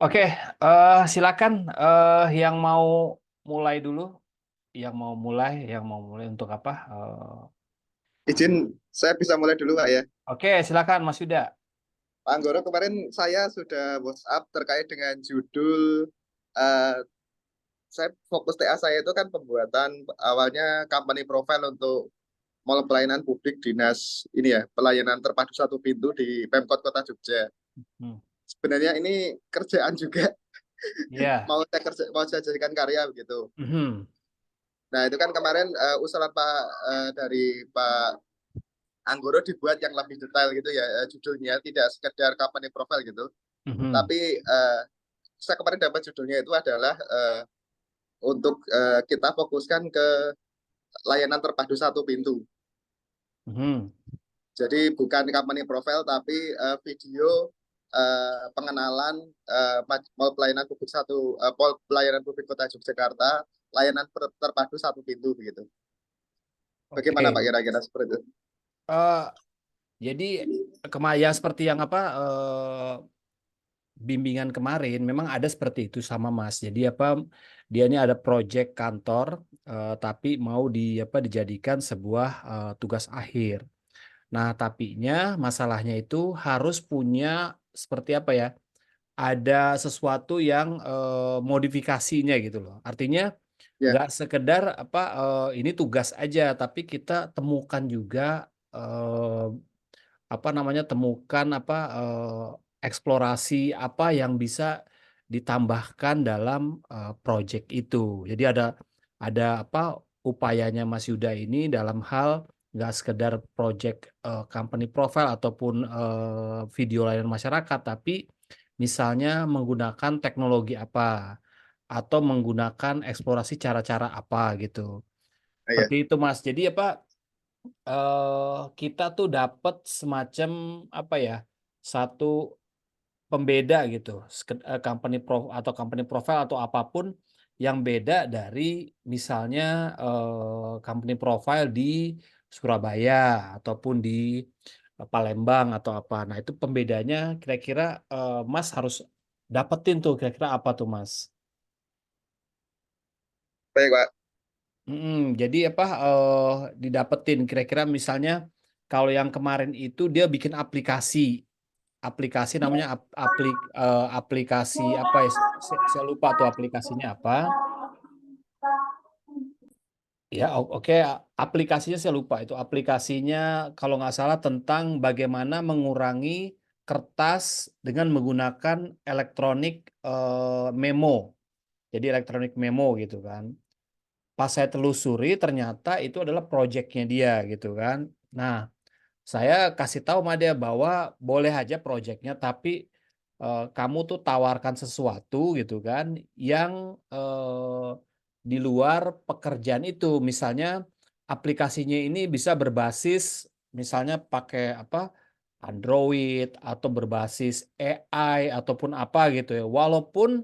Oke, silakan yang mau mulai dulu, yang mau mulai untuk apa? Izin, saya bisa mulai dulu, Pak ya. Oke, silakan Mas Yuda. Pak Anggoro, kemarin saya sudah WhatsApp terkait dengan judul, eh, saya fokus TA saya itu kan pembuatan awalnya company profile untuk mall pelayanan publik dinas ini ya, pelayanan terpadu satu pintu di Pemkot Kota Jogja. Hmm. Sebenarnya ini kerjaan juga, Ya. mau saya jadikan karya begitu. Mhm. Nah, itu kan kemarin usulan dari Pak Anggoro dibuat yang lebih detail gitu ya, judulnya tidak sekedar company profile gitu. Mhm. Tapi saya kemarin dapat judulnya itu adalah untuk kita fokuskan ke layanan terpadu satu pintu. Mhm. Jadi bukan company profile tapi video pengenalan mall pelayanan publik mall pelayanan publik Kota Yogyakarta, layanan terpadu satu pintu begitu. Bagaimana Pak Oke. kira-kira seperti itu? Eh, jadi yang seperti yang apa bimbingan kemarin memang ada seperti itu sama Mas. Jadi apa dia ini ada project kantor tapi mau dijadikan sebuah tugas akhir. Nah, tapinya masalahnya itu harus punya seperti apa ya, ada sesuatu yang, modifikasinya gitu loh. Artinya Ya, nggak sekedar apa, ini tugas aja, tapi kita temukan juga, apa namanya, temukan apa, eksplorasi apa yang bisa ditambahkan dalam, project itu. Jadi ada apa, upayanya Mas Yuda ini dalam hal nggak sekedar project, company profile ataupun, video layanan masyarakat, tapi misalnya menggunakan teknologi apa, atau menggunakan eksplorasi cara-cara apa gitu. ya, Seperti itu Mas. Jadi apa, kita tuh dapat semacam apa ya, satu pembeda gitu, company profile atau apapun yang beda dari misalnya, company profile di Surabaya ataupun di, Palembang atau apa. Nah itu pembedanya kira-kira, Mas harus dapetin tuh kira-kira apa tuh Mas? baik Pak. Jadi apa, didapetin kira-kira misalnya kalau yang kemarin itu dia bikin aplikasi. Aplikasi namanya aplikasi apa ya, saya lupa tuh aplikasinya apa. Ya, oke, aplikasinya saya lupa itu. Aplikasinya kalau nggak salah tentang bagaimana mengurangi kertas dengan menggunakan elektronik, memo. Jadi elektronik memo gitu kan. Pas saya telusuri ternyata itu adalah projeknya dia gitu kan. Nah, saya kasih tahu sama dia bahwa boleh aja projeknya tapi, kamu tuh tawarkan sesuatu gitu kan yang, di luar pekerjaan itu. Misalnya aplikasinya ini bisa berbasis misalnya pakai apa, Android atau berbasis AI ataupun apa gitu ya. Walaupun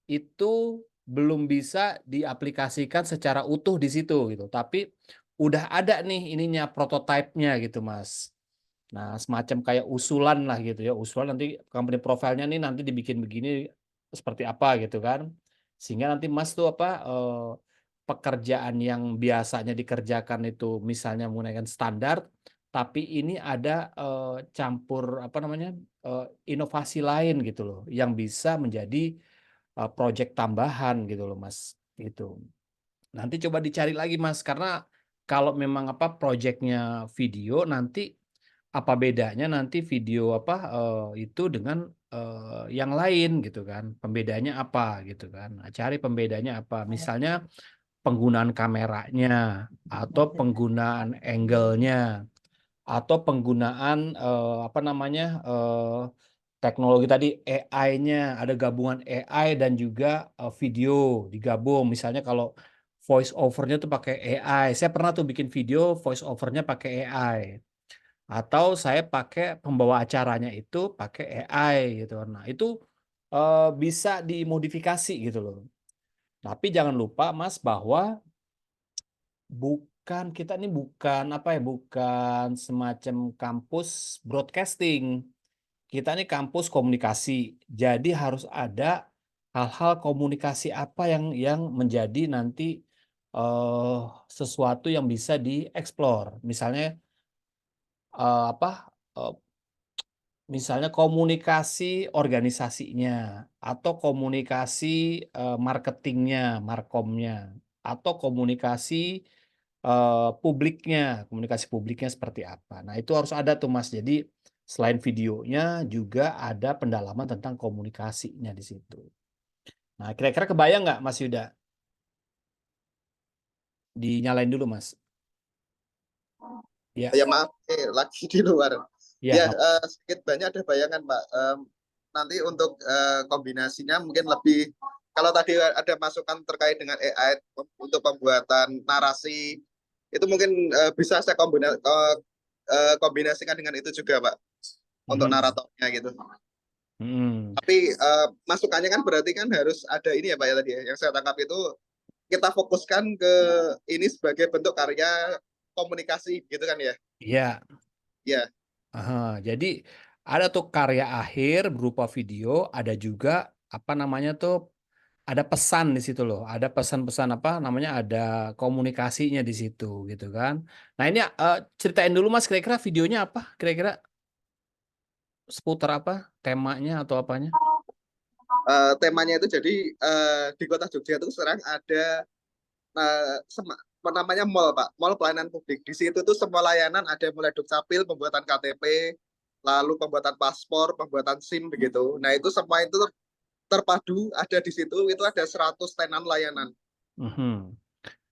itu belum bisa diaplikasikan secara utuh di situ gitu, tapi udah ada nih ininya prototipenya gitu, Mas. Nah, semacam kayak usulan lah gitu ya, usulan nanti company profile-nya nih nanti dibikin begini, seperti apa gitu kan. Sehingga nanti Mas tuh apa, pekerjaan yang biasanya dikerjakan itu misalnya menggunakan standar, tapi ini ada, campur apa namanya, inovasi lain gitu loh, yang bisa menjadi, project tambahan gitu loh Mas, gitu. Nanti coba dicari lagi Mas, karena kalau memang apa, projeknya video nanti apa bedanya nanti video apa, itu dengan, yang lain gitu kan, pembedanya apa gitu kan. Nah, cari pembedanya apa, misalnya penggunaan kameranya, atau penggunaan angle-nya, atau penggunaan, apa namanya, teknologi tadi AI-nya, ada gabungan AI dan juga, video digabung. Misalnya kalau voice over-nya tuh pakai AI, saya pernah tuh bikin video voice over-nya pakai AI. Atau saya pakai pembawa acaranya itu pakai AI gitu. Nah itu, bisa dimodifikasi gitu loh. Tapi jangan lupa Mas bahwa kita ini bukan apa ya, bukan semacam kampus broadcasting. kita nih kampus komunikasi, jadi harus ada hal-hal komunikasi apa yang menjadi nanti, sesuatu yang bisa dieksplor. Misalnya, apa, misalnya komunikasi organisasinya, atau komunikasi, marketingnya, markomnya, atau komunikasi publiknya seperti apa. Nah, itu harus ada tuh, Mas. Jadi selain videonya juga ada pendalaman tentang komunikasinya di situ. Nah, kira-kira kebayang nggak, Mas Yuda? Dinyalain dulu, Mas. Ya, Ya maaf, lagi di luar. ya, Ya, nggak sedikit banyak ada bayangan, Pak. Nanti untuk kombinasinya mungkin lebih, kalau tadi ada masukan terkait dengan AI untuk pembuatan narasi, itu mungkin bisa saya kombinasikan dengan itu juga, Pak, untuk mhm, naratornya gitu. mhm. Tapi masukannya kan berarti kan harus ada ini ya, Pak, ya tadi ya. Yang saya tangkap itu kita fokuskan ke ini sebagai bentuk karya komunikasi gitu kan ya. Iya. Ya, Heeh, jadi ada tuh karya akhir berupa video, ada juga apa namanya tuh, ada pesan di situ loh, ada pesan-pesan apa namanya, ada komunikasinya di situ gitu kan. Nah ini, ceritain dulu Mas kira-kira videonya apa? Kira-kira seputar apa? Temanya atau apanya? temanya itu jadi di kota Jogja itu sekarang ada namanya mall, Pak, mall pelayanan publik. Di situ tuh semua layanan ada, mulai dukcapil, pembuatan KTP, lalu pembuatan paspor, pembuatan SIM begitu. Nah itu semua itu terpadu ada di situ. Itu ada 100 tenan layanan. Mhm.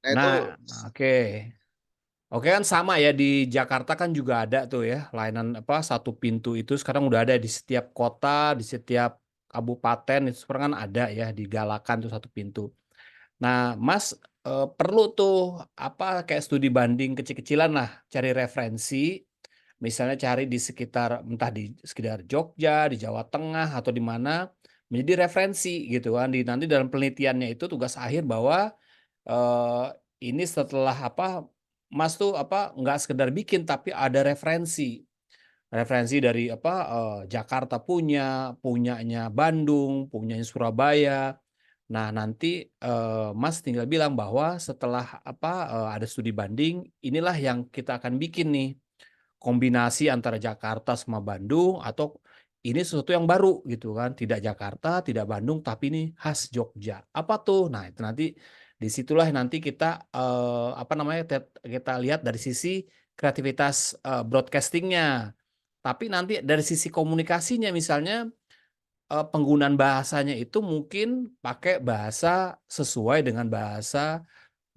Nah itu Nah, oke. Oke kan sama ya di Jakarta kan juga ada tuh ya layanan apa, satu pintu itu sekarang udah ada di setiap kota, di setiap kabupaten itu sekarang kan ada ya digalakan tuh satu pintu. Nah Mas, perlu tuh apa, kayak studi banding kecil-kecilan lah, cari referensi, misalnya cari di sekitar entah di sekitar Jogja, di Jawa Tengah, atau di mana, menjadi referensi gitu kan, nanti dalam penelitiannya itu tugas akhir bahwa Eee, ini setelah apa, Mas tuh apa, nggak sekedar bikin tapi ada referensi. Referensi dari apa, Jakarta punya, punyanya Bandung, punyanya Surabaya. Nah nanti, Mas tinggal bilang bahwa setelah apa, ada studi banding, inilah yang kita akan bikin nih, kombinasi antara Jakarta sama Bandung atau ini sesuatu yang baru gitu kan, tidak Jakarta, tidak Bandung, tapi ini khas Jogja. Apa tuh? Nah itu nanti disitulah nanti kita, apa namanya, kita lihat dari sisi kreativitas, broadcasting. Tapi nanti dari sisi komunikasinya misalnya, penggunaan bahasanya itu mungkin pakai bahasa sesuai dengan bahasa.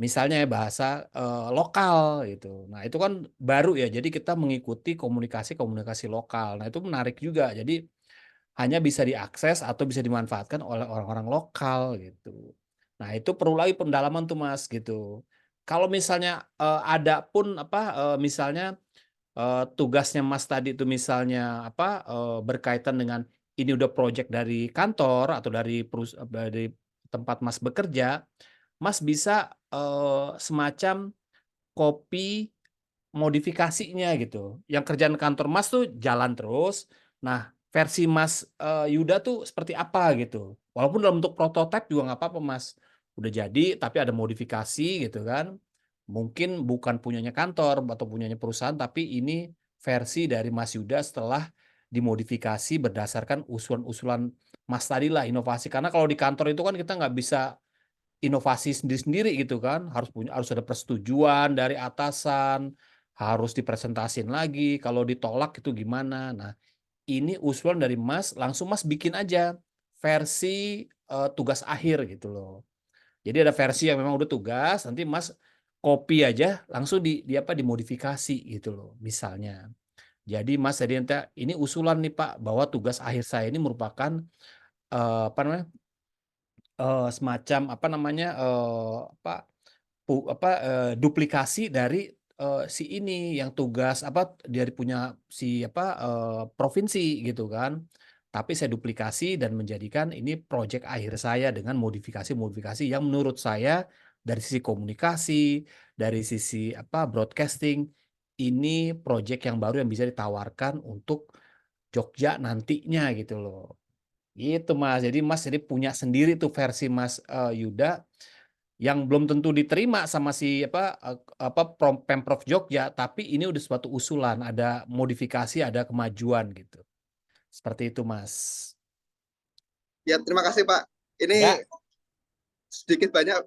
Misalnya ya bahasa, lokal gitu. Nah itu kan baru ya, jadi kita mengikuti komunikasi-komunikasi lokal. Nah itu menarik juga, jadi hanya bisa diakses atau bisa dimanfaatkan oleh orang-orang lokal gitu. Nah itu perlu lagi pendalaman tuh Mas gitu. Kalau misalnya, ada pun apa, misalnya, tugasnya Mas tadi itu misalnya apa, berkaitan dengan ini udah project dari kantor atau dari tempat Mas bekerja, Mas bisa, semacam copy modifikasinya gitu. Yang kerjaan kantor Mas tuh jalan terus, nah versi Mas, Yuda tuh seperti apa gitu. Walaupun dalam bentuk prototipe juga nggak apa-apa Mas. Udah jadi tapi ada modifikasi gitu kan. Mungkin bukan punyanya kantor atau punyanya perusahaan, tapi ini versi dari Mas Yuda setelah dimodifikasi berdasarkan usulan-usulan Mas tadilah, inovasi. Karena kalau di kantor itu kan kita nggak bisa inovasi sendiri-sendiri gitu kan, harus ada persetujuan dari atasan, harus dipresentasin lagi, kalau ditolak itu gimana. Nah, ini usulan dari Mas, langsung Mas bikin aja versi, tugas akhir gitu loh. Jadi ada versi yang memang udah tugas, nanti Mas copy aja langsung di apa, dimodifikasi gitu loh, misalnya. Jadi Mas jadi nanti, "Ini usulan nih Pak, bahwa tugas akhir saya ini merupakan," apa namanya, semacam apa namanya, apa duplikasi dari, si ini yang tugas apa, dari punya si apa, provinsi gitu kan. Tapi saya duplikasi dan menjadikan ini project akhir saya dengan modifikasi-modifikasi yang menurut saya dari sisi komunikasi, dari sisi apa, broadcasting, ini project yang baru yang bisa ditawarkan untuk Jogja nantinya gitu loh. Gitu Mas, jadi Mas jadi punya sendiri tuh versi Mas, Yuda yang belum tentu diterima sama si Pemprov Jogja, tapi ini udah suatu usulan, ada modifikasi, ada kemajuan gitu. Seperti itu Mas. Ya, terima kasih Pak. Ini Ya, sedikit banyak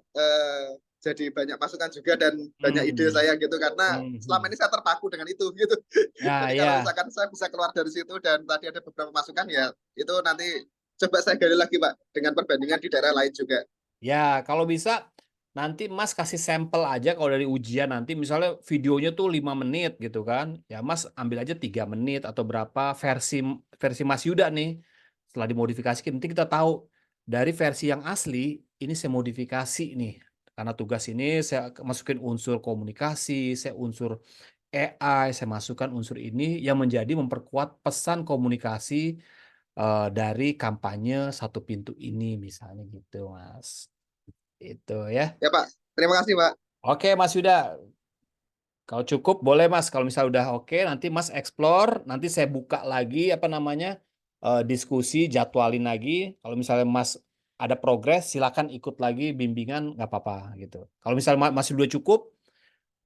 jadi banyak masukan juga dan banyak ide mhm, saya gitu karena selama mhm. ini saya terpaku dengan itu gitu. Ya Jadi kalau ya, misalkan saya bisa keluar dari situ dan tadi ada beberapa masukan ya itu nanti coba saya gali lagi Pak dengan perbandingan di daerah lain juga. ya kalau bisa nanti Mas kasih sampel aja kalau dari ujian nanti misalnya videonya tuh 5 menit gitu kan, ya Mas ambil aja 3 menit atau berapa versi versi Mas Yuda nih, setelah dimodifikasi nanti kita tahu dari versi yang asli ini saya modifikasi nih, karena tugas ini saya masukin unsur komunikasi, saya unsur AI, saya masukkan unsur ini yang menjadi memperkuat pesan komunikasi, dari kampanye satu pintu ini misalnya gitu Mas. Itu ya. Ya Pak, terima kasih Pak. Oke Mas Yuda, kalau cukup boleh Mas, kalau misal udah oke nanti Mas explore, nanti saya buka lagi apa namanya, diskusi, jadwalin lagi, kalau misalnya Mas ada progres silakan ikut lagi bimbingan nggak apa-apa gitu. Kalau misalnya masih udah cukup,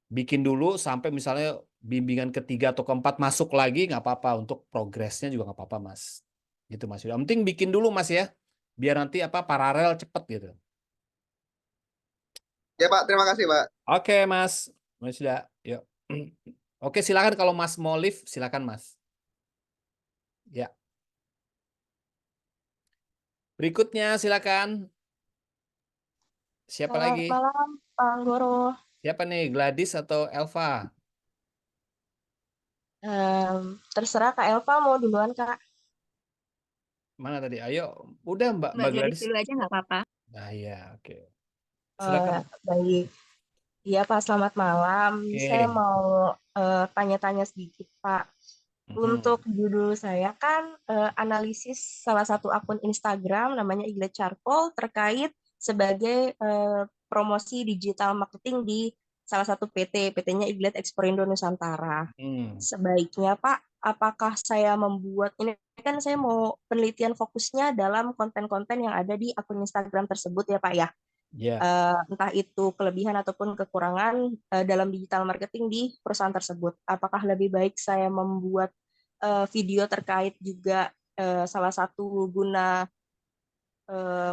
bikin dulu sampai misalnya bimbingan ketiga atau keempat masuk lagi nggak apa-apa, untuk progresnya juga nggak apa-apa Mas. Gitu Mas Yuda, yang penting bikin dulu Mas ya, biar nanti paralel cepet gitu. Ya Pak, terima kasih Pak. Oke Mas, Mas Yuda, yuk. Oke silakan kalau Mas mau live silakan Mas. Ya, berikutnya silakan. Siapa Selamat lagi? malam, Pak Anggoro. Siapa nih, Gladys atau Elva? Terserah Kak Elva mau duluan, Kak. Mana tadi? Ayo, udah Mbak Mbak Mbak Gladys Gladys. dulu aja nggak apa-apa. Nah ya, oke. Eh, Silakan. Baik. Iya, Pak, selamat malam. Saya Oke. mau tanya-tanya sedikit, Pak. Untuk Mhm. judul saya kan analisis salah satu akun Instagram namanya Iglet Charcoal terkait sebagai promosi digital marketing di salah satu PT, PT-nya Iglet Exporindo Nusantara. Mhm. Sebaiknya, Pak, apakah saya membuat ini kan saya mau penelitian fokusnya dalam konten-konten yang ada di akun Instagram tersebut ya, Pak ya. Ya. Entah itu kelebihan ataupun kekurangan dalam digital marketing di perusahaan tersebut. Apakah lebih baik saya membuat video terkait juga salah satu guna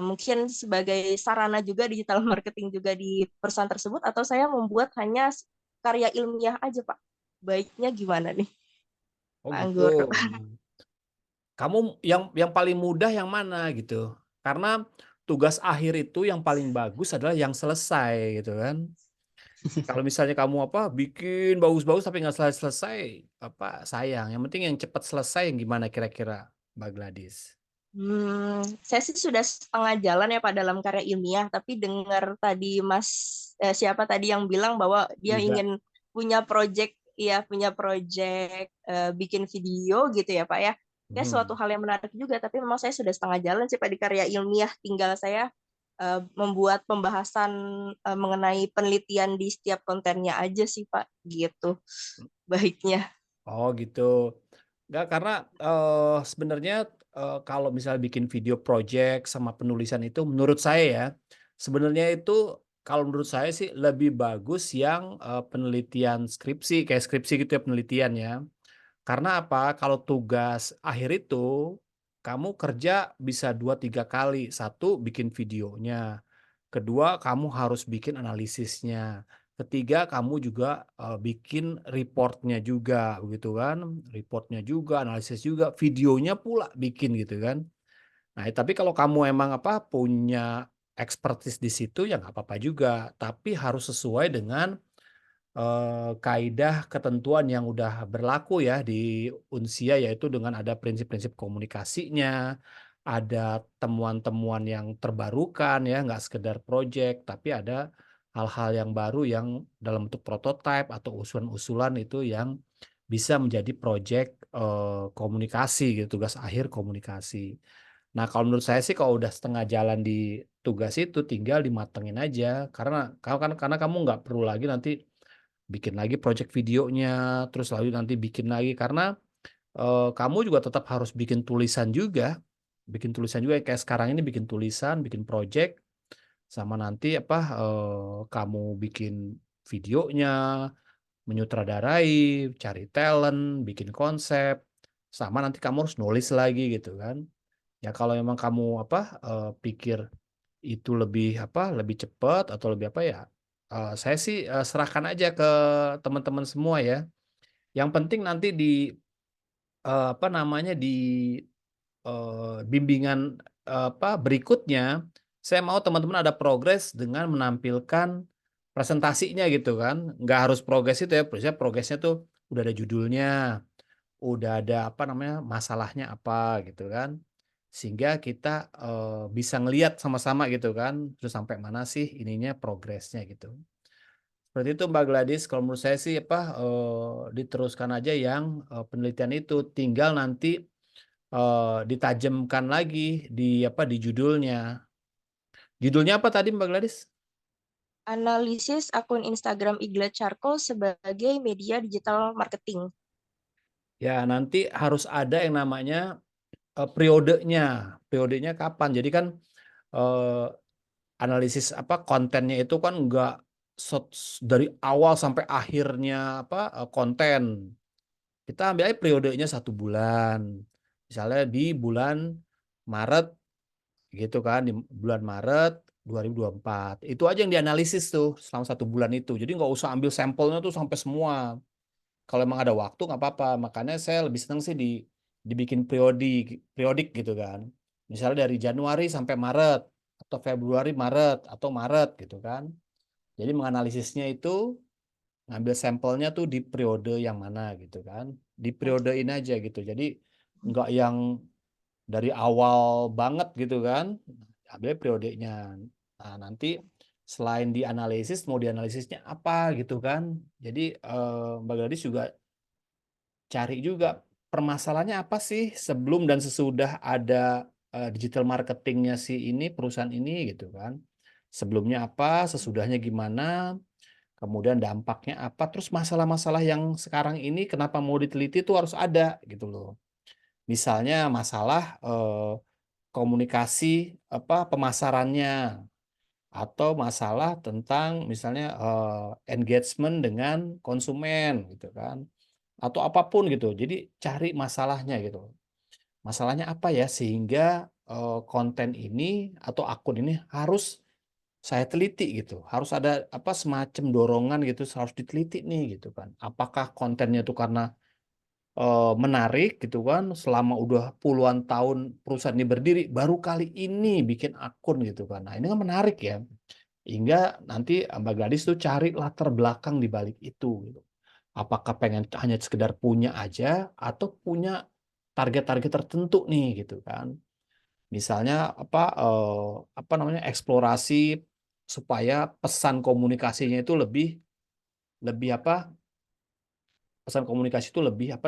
mungkin sebagai sarana juga digital marketing juga di perusahaan tersebut atau saya membuat hanya karya ilmiah aja, Pak. Baiknya gimana nih, Oh Pak gitu. Anggoro? Kamu yang paling mudah yang mana gitu? Karena tugas akhir itu yang paling bagus adalah yang selesai gitu kan. Kalau misalnya kamu bikin bagus-bagus tapi nggak selesai-selesai, sayang. Yang penting yang cepat selesai yang gimana kira-kira, Mbak Gladys? Saya sih sudah setengah jalan ya Pak dalam karya ilmiah, tapi dengar tadi Mas siapa tadi yang bilang bahwa dia Yuda. ingin punya project, ya punya project bikin video gitu ya Pak ya. Ya suatu Mhm. hal yang menarik juga, tapi memang saya sudah setengah jalan sih Pak di karya ilmiah. Tinggal saya membuat pembahasan mengenai penelitian di setiap kontennya aja sih Pak, gitu. Baiknya. Oh gitu. Nggak, karena, sebenarnya, kalau misalnya bikin video project sama penulisan itu menurut saya ya, sebenarnya itu kalau menurut saya sih lebih bagus yang, penelitian skripsi, kayak skripsi gitu ya penelitian ya. Karena apa, kalau tugas akhir itu, kamu kerja bisa 2 3 kali. Satu bikin videonya, kedua kamu harus bikin analisisnya, ketiga kamu juga, bikin reportnya juga, begitu kan. Reportnya juga, analisis juga, videonya pula bikin gitu kan. Nah, tapi kalau kamu emang punya expertise di situ ya nggak apa-apa juga, tapi harus sesuai dengan kaidah ketentuan yang udah berlaku ya di Unsia, yaitu dengan ada prinsip-prinsip komunikasinya, ada temuan-temuan yang terbarukan ya, nggak sekedar project, tapi ada hal-hal yang baru yang dalam bentuk prototipe atau usulan-usulan itu yang bisa menjadi project, komunikasi gitu, tugas akhir komunikasi. Nah, kalau menurut saya sih kalau udah setengah jalan di tugas itu tinggal dimatengin aja, karena kamu nggak perlu lagi nanti bikin lagi project videonya, terus lalu nanti bikin lagi, karena, kamu juga tetap harus bikin tulisan juga. Bikin tulisan juga kayak sekarang ini bikin tulisan, bikin project, sama nanti kamu bikin videonya, menyutradarai, cari talent, bikin konsep, sama nanti kamu harus nulis lagi gitu kan. Ya kalau memang kamu pikir itu lebih cepat atau lebih ya, saya sih serahkan aja ke teman-teman semua ya. Yang penting nanti di bimbingan berikutnya, saya mau teman-teman ada progres dengan menampilkan presentasinya gitu kan. Nggak harus progres itu ya, biasanya progresnya tuh udah ada judulnya, udah ada masalahnya apa gitu kan. Sehingga kita bisa ngelihat sama-sama gitu kan, terus sampai mana sih ininya progresnya gitu. Seperti itu Mbak Gladys, kalau menurut saya sih diteruskan aja yang penelitian itu, tinggal nanti ditajamkan lagi di judulnya. Judulnya apa tadi Mbak Gladys? Analisis akun Instagram Iglat Charcoal sebagai media digital marketing. Ya, nanti harus ada yang namanya periodenya. Periodenya kapan? Jadi kan eh, analisis kontennya itu kan enggak dari awal sampai akhirnya konten. Kita ambil aja periodenya 1 bulan. Misalnya di bulan Maret gitu kan, di bulan Maret 2024. Itu aja yang dianalisis tuh selama 1 bulan itu. Jadi nggak usah ambil sampelnya tuh sampai semua. Kalau emang ada waktu nggak apa-apa. Makanya saya lebih senang sih dibikin periodik gitu kan. Misalnya dari Januari sampai Maret, atau Februari Maret, atau Maret gitu kan. Jadi menganalisisnya itu ngambil sampelnya tuh di periode yang mana gitu kan. Di periodein aja gitu. Jadi nggak yang dari awal banget gitu kan, ambil periodenya. Nah, nanti selain dianalisis, mau dianalisisnya apa gitu kan. Jadi Mbak Gadis juga cari juga permasalahannya apa sih sebelum dan sesudah ada digital marketingnya si ini, perusahaan ini gitu kan. Sebelumnya apa, sesudahnya gimana, kemudian dampaknya apa, terus masalah-masalah yang sekarang ini kenapa mau diteliti itu harus ada gitu loh. Misalnya masalah komunikasi pemasarannya, atau masalah tentang misalnya engagement dengan konsumen gitu kan, atau apapun gitu. Jadi cari masalahnya gitu. Masalahnya apa ya sehingga konten ini atau akun ini harus saya teliti gitu. Harus ada semacam dorongan gitu, harus diteliti nih gitu kan. Apakah kontennya itu karena menarik gitu kan, selama udah puluhan tahun perusahaan ini berdiri, baru kali ini bikin akun gitu kan. Nah, ini kan menarik ya. Hingga nanti Mbak Gadis tuh cari latar belakang di balik itu gitu. Apakah pengen hanya sekedar punya aja atau punya target-target tertentu nih gitu kan. Misalnya eksplorasi supaya pesan komunikasinya itu lebih lebih pesan komunikasi itu lebih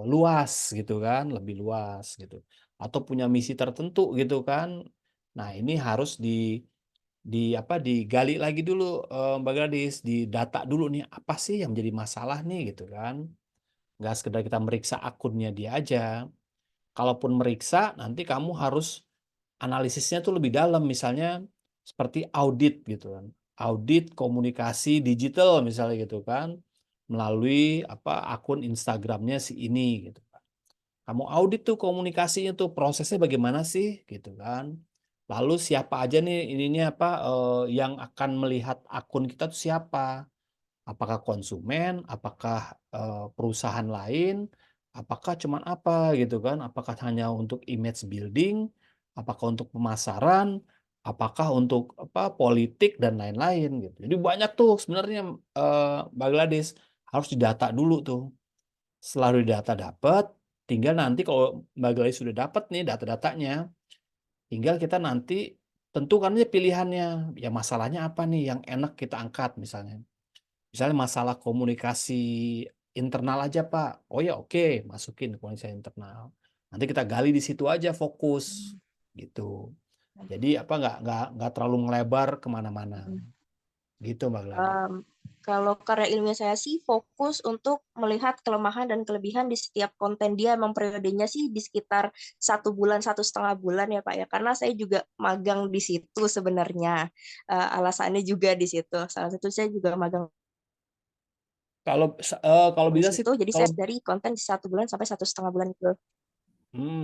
luas gitu kan, lebih luas gitu. Atau punya misi tertentu gitu kan. Nah, ini harus digali lagi dulu Mbak Gadis, didata dulu nih apa sih yang menjadi masalah nih gitu kan. Nggak sekedar kita meriksa akunnya dia aja. Kalaupun meriksa, nanti kamu harus analisisnya tuh lebih dalam, misalnya seperti audit gitu kan. Audit komunikasi digital misalnya gitu kan, melalui akun Instagramnya si ini gitu kan. Kamu audit tuh komunikasinya tuh prosesnya bagaimana sih gitu kan. Lalu siapa aja nih ininya yang akan melihat akun kita tuh siapa? Apakah konsumen, apakah perusahaan lain, apakah cuman apa gitu kan? Apakah hanya untuk image building, apakah untuk pemasaran, apakah untuk politik dan lain-lain gitu. Jadi banyak tuh sebenarnya Mbak Gladys harus didata dulu tuh. Setelah didata dapat, tinggal nanti kalau Mbak Gladys sudah dapat nih data-datanya, tinggal kita nanti tentukan aja pilihannya. Ya masalahnya apa nih yang enak kita angkat misalnya. Misalnya masalah komunikasi internal aja Pak. Oh ya oke, masukin komunikasi internal. Nanti kita gali di situ aja fokus gitu. Jadi nggak terlalu melebar kemana-mana. Gitu Mbak Gladys. Kalau karya ilmiah saya sih fokus untuk melihat kelemahan dan kelebihan di setiap konten dia. Emang periodenya sih di sekitar 1 bulan, 1,5 bulan ya Pak ya. Karena saya juga magang di situ sebenarnya. Alasannya juga di situ. Salah satu saya juga magang Kalau di bisa sih, situ. Jadi kalau saya dari konten 1 bulan sampai 1,5 bulan itu.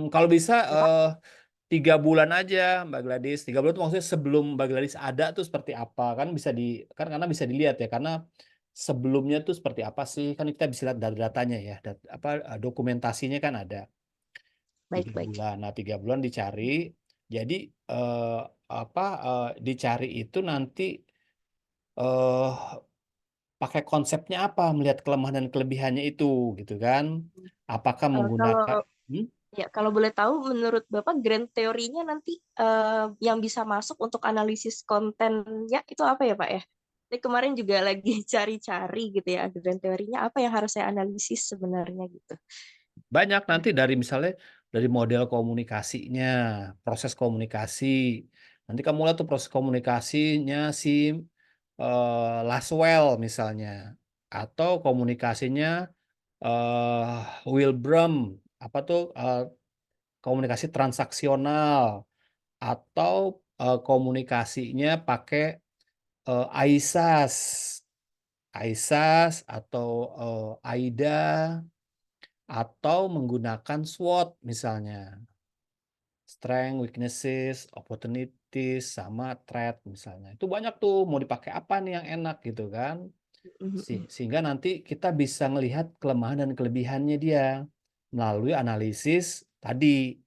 kalau bisa Ya Pak. 3 bulan aja Mbak Gladys. 3 bulan itu maksudnya sebelum Mbak Gladys ada tuh seperti apa, kan bisa kan karena bisa dilihat ya, karena sebelumnya tuh seperti apa sih, kan kita bisa lihat dari datanya ya, dokumentasinya kan ada. tiga Baik-baik. bulan nah 3 bulan dicari. Jadi dicari itu nanti eh pakai konsepnya apa, melihat kelemahan dan kelebihannya itu gitu kan, apakah Kalau menggunakan. Ya, kalau boleh tahu, menurut Bapak grand teorinya nanti yang bisa masuk untuk analisis kontennya itu apa ya, Pak ya? Saya kemarin juga lagi cari-cari gitu ya, grand teorinya apa yang harus saya analisis sebenarnya gitu. Banyak nanti dari misalnya dari model komunikasinya, proses komunikasi. Nanti kamu lihat tuh proses komunikasinya si Laswell misalnya, atau komunikasinya Wilbram, apa tuh komunikasi transaksional, atau komunikasinya pakai ISAS, atau AIDA, atau menggunakan SWOT misalnya, strength, weaknesses, opportunities, sama threat misalnya. Itu banyak tuh, mau dipakai apa nih yang enak gitu kan. Sehingga nanti kita bisa melihat kelemahan dan kelebihannya dia melalui analisis tadi,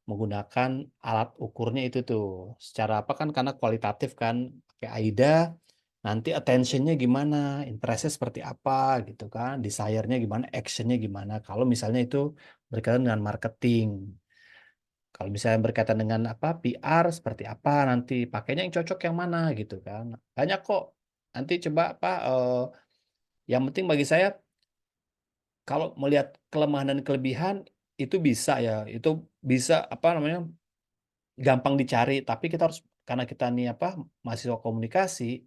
menggunakan alat ukurnya itu tuh. Secara apa kan, karena kualitatif kan, pakai AIDA, nanti attention-nya gimana, interest-nya seperti apa gitu kan, desire-nya gimana, action-nya gimana. Kalau misalnya itu berkaitan dengan marketing. Kalau misalnya berkaitan dengan PR, seperti apa nanti pakainya, yang cocok yang mana gitu kan. Banyak kok. Nanti coba yang penting bagi saya, kalau melihat kelemahan dan kelebihan itu bisa ya, itu bisa gampang dicari, tapi kita harus, karena kita nih mahasiswa komunikasi,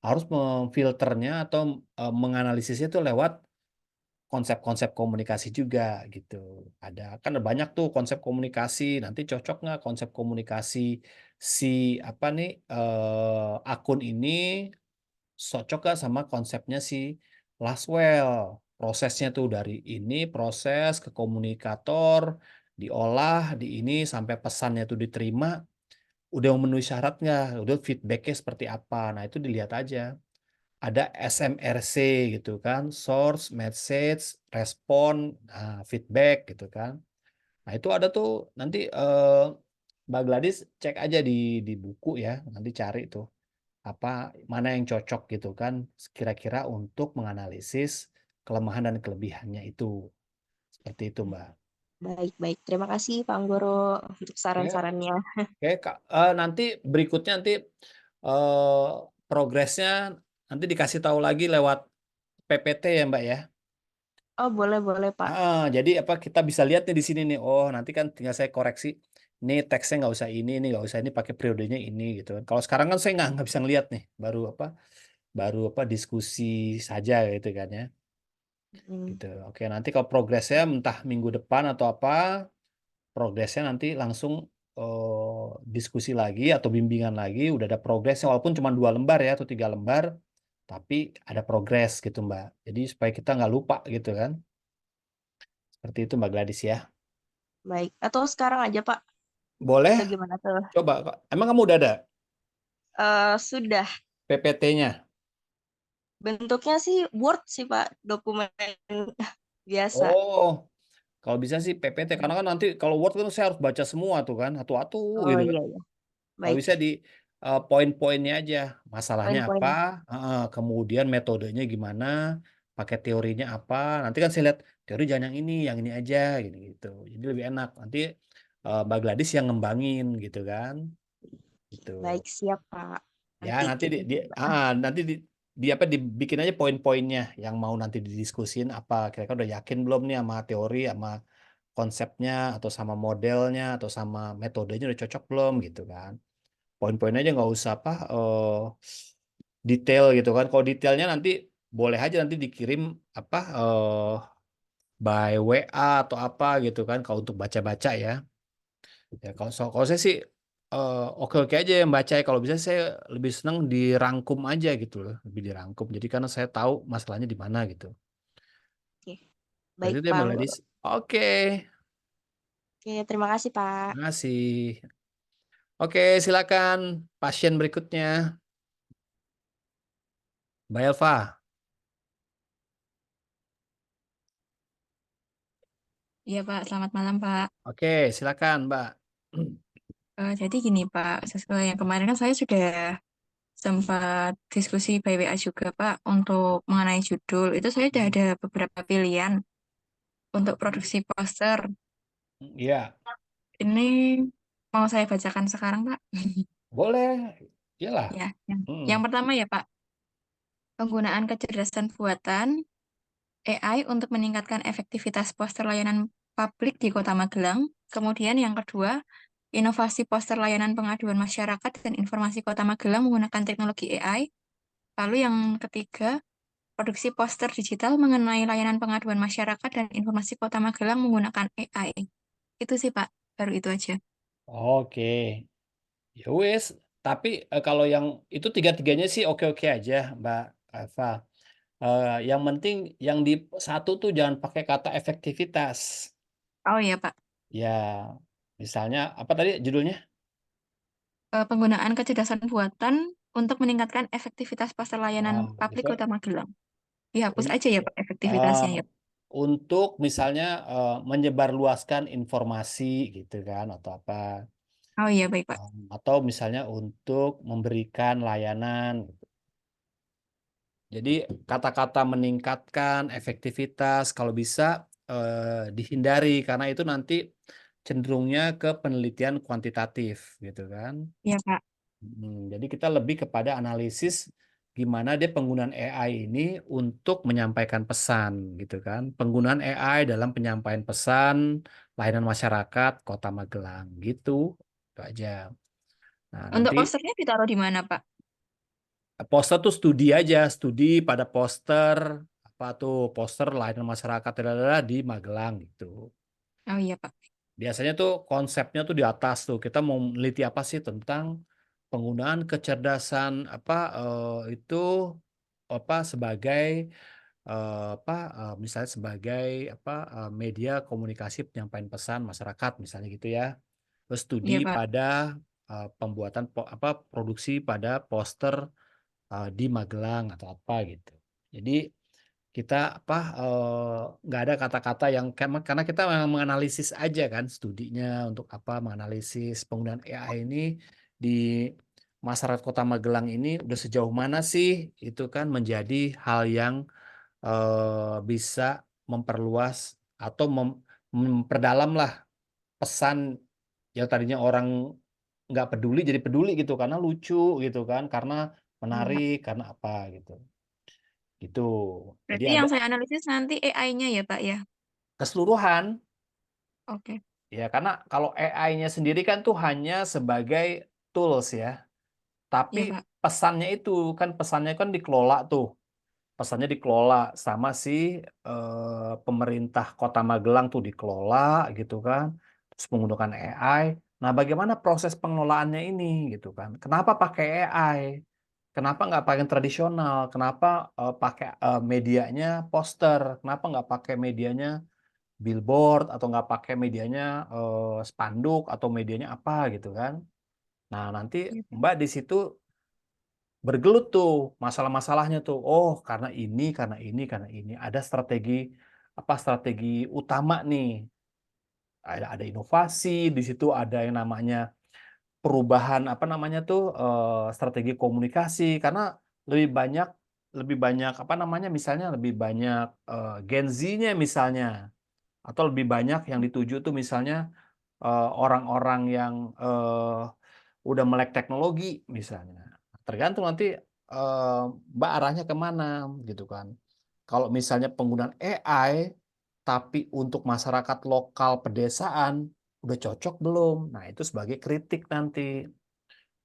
harus memfilternya atau menganalisisnya itu lewat konsep-konsep komunikasi juga gitu. Kan ada banyak tuh konsep komunikasi, nanti cocok nggak konsep komunikasi si akun ini, cocok nggak sama konsepnya si Laswell. Prosesnya tuh dari ini, proses ke komunikator, diolah di ini sampai pesannya tuh diterima, udah memenuhi syarat nggak, udah feedbacknya seperti apa. Nah itu dilihat aja. Ada SMRC gitu kan, source, message, respon, feedback gitu kan. Nah itu ada tuh nanti Mbak Gladys cek aja di buku ya, nanti cari tuh mana yang cocok gitu kan, kira-kira untuk menganalisis kelemahan dan kelebihannya itu. Seperti itu Mbak. Baik-baik. Terima kasih Pak Anggoro untuk Oke, saran-sarannya. oke Kak. Nanti berikutnya eh, progresnya nanti dikasih tahu lagi lewat PPT ya Mbak ya. Oh, boleh-boleh Pak. Jadi kita bisa lihat nih di sini nih. Oh, nanti kan tinggal saya koreksi. Ini teksnya nggak usah ini nggak usah ini, pakai periodenya ini gitu kan. Kalau sekarang kan saya nggak bisa ngeliat nih, baru diskusi saja gitu kan ya. Hmm, Gitu. Oke, nanti kalau progresnya entah minggu depan atau apa, progresnya nanti langsung diskusi lagi atau bimbingan lagi, udah ada progresnya walaupun cuma 2 lembar ya atau 3 lembar, tapi ada progres gitu Mbak. Jadi supaya kita nggak lupa gitu kan. Seperti itu Mbak Gladys ya. baik. Atau sekarang aja Pak, Boleh, atau gimana tuh? coba Kak. Emang kamu udah ada Sudah. PPT-nya? Bentuknya sih Word sih Pak, dokumen biasa. Oh, kalau bisa sih PPT, karena kan nanti kalau Word kan saya harus baca semua tuh kan, atu-atu Oh gitu kan. iya, iya. Kalau Baik. bisa di poin-poinnya aja, masalahnya apa, Poin-poin. kemudian metodenya gimana, pakai teorinya apa. Nanti kan saya lihat teori jangan yang ini aja, gitu. Jadi lebih enak. Nanti Mbak Gladys yang ngembangin gitu kan, gitu. Baik, siap Pak. Ya Nanti nanti kita coba. nanti dibikin aja poin-poinnya yang mau nanti didiskusin apa, kira-kira udah yakin belum nih sama teori, sama konsepnya, atau sama modelnya, atau sama metodenya udah cocok belum gitu kan. Poin-poin aja, nggak usah detail gitu kan. Kalau detailnya nanti boleh aja nanti dikirim apa by WA atau apa gitu kan kalau untuk baca-baca ya. Ya kalau saya sih oke-oke aja yang baca ya. Kalau bisa saya lebih senang dirangkum aja gitu loh, lebih dirangkum. Jadi karena saya tahu masalahnya di mana gitu. Oke. Berarti Baik, itu ya Pak Mbak Anggoro. Ladis. Oke, Oke, terima kasih, Pak. terima kasih. Oke, silakan pasien berikutnya, Mbak Elva. Iya Pak, selamat malam Pak. Oke, silakan Mbak. Jadi gini Pak, sesuai yang kemarin kan saya sudah sempat diskusi by WA juga Pak untuk mengenai judul. Itu saya sudah ada beberapa pilihan untuk produksi poster. Iya, Ini mau saya bacakan sekarang Pak. boleh. Iyalah. Ya, yang Mm. pertama ya Pak, penggunaan kecerdasan buatan AI untuk meningkatkan efektivitas poster layanan publik di Kota Magelang. Kemudian yang kedua, inovasi poster layanan pengaduan masyarakat dan informasi Kota Magelang menggunakan teknologi AI. Lalu yang ketiga, produksi poster digital mengenai layanan pengaduan masyarakat dan informasi Kota Magelang menggunakan AI. Itu sih Pak, baru itu aja. Oke. Ya wes, tapi kalau yang itu tiga-tiganya sih oke-oke aja, Mbak Eva. Yang penting yang di satu tuh jangan pakai kata efektivitas. Oh iya Pak, Ya, misalnya apa tadi judulnya? penggunaan kecerdasan buatan untuk meningkatkan efektivitas poster layanan publik Itu Kota Magelang. Dihapus un- aja ya Pak efektivitasnya eh, ya. untuk misalnya menyebarluaskan informasi gitu kan atau apa. Oh iya baik Pak. Atau misalnya untuk memberikan layanan. Jadi kata-kata meningkatkan efektivitas kalau bisa dihindari karena itu nanti cenderungnya ke penelitian kuantitatif gitu kan. Iya Pak. Jadi kita lebih kepada analisis gimana dia penggunaan AI ini untuk menyampaikan pesan gitu kan. Penggunaan AI dalam penyampaian pesan layanan masyarakat Kota Magelang gitu. Itu aja. Nah, Untuk nanti posternya ditaruh di mana Pak? poster tuh studi aja, studi pada poster apa tuh poster layanan masyarakat dadadada di Magelang gitu. Oh iya Pak. Biasanya tuh konsepnya tuh di atas tuh kita mau meneliti apa sih tentang penggunaan kecerdasan apa itu apa sebagai apa misalnya sebagai apa media komunikasi penyampaian pesan masyarakat misalnya gitu ya. Terus studi Iya Pak. pada pembuatan apa produksi pada poster di Magelang atau apa gitu. Jadi kita apa nggak ada kata-kata yang karena kita memang menganalisis aja kan studinya untuk apa menganalisis penggunaan AI ini di masyarakat Kota Magelang ini udah sejauh mana sih itu kan menjadi hal yang bisa memperluas atau memperdalam lah pesan yang tadinya orang nggak peduli jadi peduli gitu karena lucu gitu kan karena Iya. menarik karena apa gitu gitu jadi Berarti ada yang saya analisis nanti AI-nya ya Pak ya? keseluruhan Oke. ya karena kalau AI-nya sendiri kan tuh hanya sebagai tools ya tapi Iya Pak. pesannya itu kan pesannya kan dikelola tuh pesannya dikelola sama si pemerintah Kota Magelang tuh dikelola gitu kan terus menggunakan AI. Nah, bagaimana proses pengelolaannya ini gitu kan? Kenapa pakai AI? Kenapa nggak pakai yang tradisional? Kenapa pakai medianya poster? Kenapa nggak pakai medianya billboard atau nggak pakai medianya spanduk atau medianya apa gitu kan? Nah, nanti Iya, Pak. Mbak di situ bergelut tuh masalah-masalahnya tuh. Oh, karena ini, karena ini. Ada strategi apa strategi utama nih. Ada inovasi, di situ ada yang namanya perubahan apa namanya tuh strategi komunikasi karena lebih banyak apa namanya misalnya lebih banyak Gen Z-nya misalnya atau lebih banyak yang dituju tuh misalnya orang-orang yang udah melek teknologi misalnya. Tergantung nanti Mbak arahnya kemana gitu kan. Kalau misalnya penggunaan AI tapi untuk masyarakat lokal pedesaan udah cocok belum? Nah, itu sebagai kritik nanti.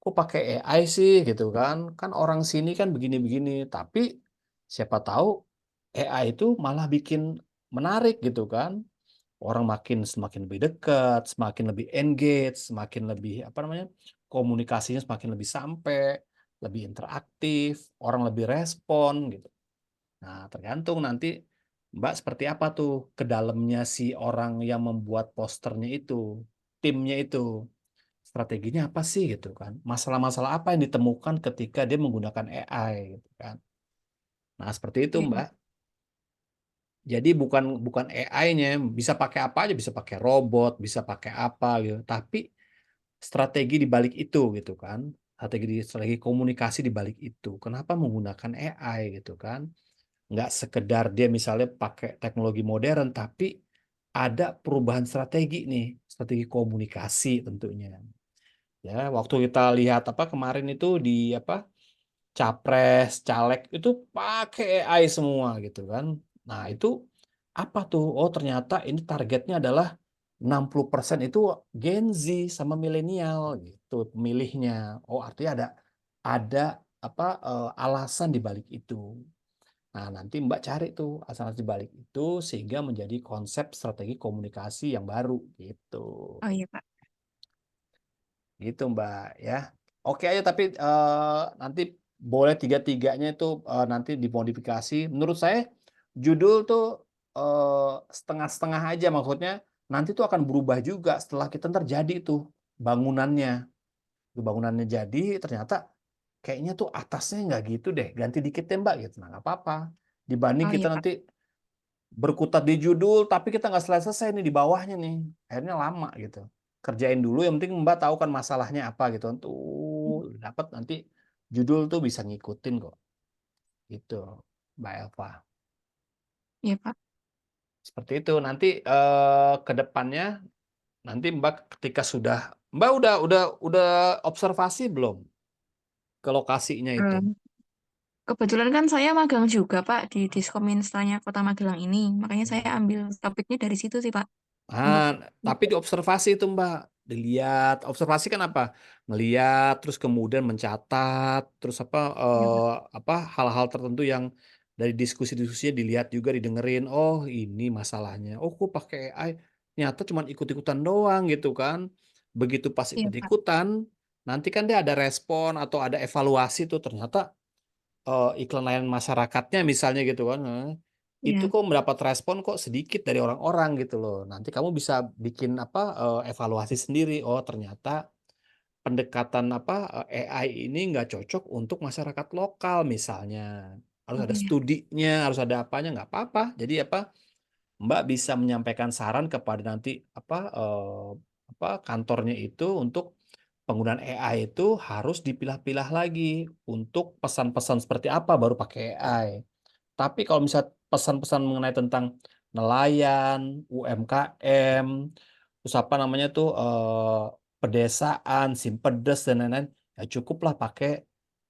Kok pakai AI sih gitu kan? Kan orang sini kan begini-begini, tapi Siapa tahu AI itu malah bikin menarik gitu kan. Orang semakin lebih dekat, semakin lebih engage, semakin lebih apa namanya, komunikasinya semakin lebih sampai, lebih interaktif, orang lebih respon gitu. Nah, tergantung nanti Mbak seperti apa tuh ke dalamnya si orang yang membuat posternya itu, timnya itu. Strateginya apa sih gitu kan? Masalah-masalah apa yang ditemukan ketika dia menggunakan AI gitu kan? Nah, seperti itu Iya, Mbak. Jadi bukan AI-nya, bisa pakai apa aja, bisa pakai robot, bisa pakai apa gitu. Tapi strategi di balik itu gitu kan. Strategi komunikasi di balik itu. Kenapa menggunakan AI gitu kan? Nggak sekedar dia misalnya pakai teknologi modern, tapi ada perubahan strategi nih, strategi komunikasi tentunya. Ya, waktu kita lihat apa kemarin itu di apa capres, caleg itu pakai AI semua gitu kan. Nah, itu apa tuh? Oh, ternyata ini targetnya adalah 60% itu Gen Z sama milenial gitu pemilihnya. Oh, artinya ada apa alasan di balik itu. Nah, nanti Mbak cari tuh alasan di balik itu sehingga menjadi konsep strategi komunikasi yang baru gitu. oh iya Pak. Gitu Mbak ya. Oke aja tapi nanti boleh tiga-tiganya itu nanti dimodifikasi. Menurut saya judul tuh setengah-setengah aja maksudnya nanti tuh akan berubah juga setelah kita ntar jadi tuh bangunannya. Bangunannya jadi ternyata kayaknya tuh atasnya nggak gitu deh, ganti dikit deh Mbak gitu. Nah nggak apa-apa. Dibanding Oh kita iya Pak. nanti berkutat di judul tapi kita nggak selesai nih di bawahnya nih. Akhirnya lama gitu. Kerjain dulu yang penting Mbak tahu kan masalahnya apa gitu. Tuh dapat nanti judul tuh bisa ngikutin kok. Gitu, Mbak Elva. Iya Pak. Seperti itu. Nanti ke depannya nanti Mbak ketika sudah Mbak udah observasi belum ke lokasinya itu? Eh, Kebetulan kan saya magang juga Pak di Diskominstanya Kota Magelang ini. Makanya saya ambil topiknya dari situ sih Pak. Untuk Tapi diobservasi itu Mbak, dilihat. Observasi kan apa? Ngeliat, terus kemudian mencatat, terus ya Pak. apa hal-hal tertentu yang dari diskusi-diskusinya dilihat juga, didengerin. Oh ini masalahnya. Oh kok pakai AI? Ternyata cuma ikut-ikutan doang gitu kan. Begitu pas Iya Pak. ikut-ikutan, nanti kan dia ada respon atau ada evaluasi tuh. Ternyata iklan layanan masyarakatnya misalnya gitu kan. Itu Iya. kok mendapat respon kok sedikit dari orang-orang gitu loh. Nanti kamu bisa bikin apa evaluasi sendiri. Oh, ternyata pendekatan apa AI ini nggak cocok untuk masyarakat lokal misalnya. Harus Oh ada iya. studinya, harus ada apanya, nggak apa-apa. Jadi apa Mbak bisa menyampaikan saran kepada nanti apa kantornya itu untuk penggunaan AI itu harus dipilah-pilah lagi untuk pesan-pesan seperti apa baru pakai AI. Tapi kalau misal pesan-pesan mengenai tentang nelayan, UMKM, terus apa namanya tuh pedesaan, simpedes dan lain-lain, ya cukuplah pakai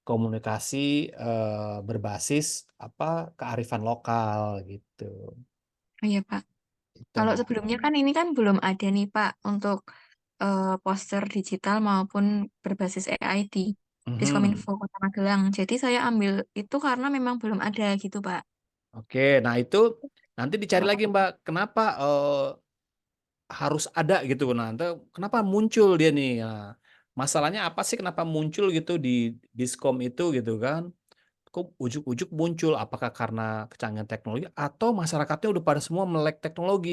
komunikasi berbasis apa kearifan lokal gitu. Oh iya Pak. Itu Kalau Mbak. sebelumnya kan ini kan belum ada nih Pak untuk poster digital maupun berbasis AI di Mhm. Diskominfo Kota Magelang. Jadi saya ambil itu karena memang belum ada gitu Pak. Oke, nah itu nanti dicari Kalau lagi Mbak, kenapa harus ada gitu. Nah, kenapa muncul dia nih? Nah, masalahnya apa sih kenapa muncul gitu di Diskom itu gitu kan? Kok ujuk-ujuk muncul? Apakah karena kecanggihan teknologi atau masyarakatnya udah pada semua melek teknologi?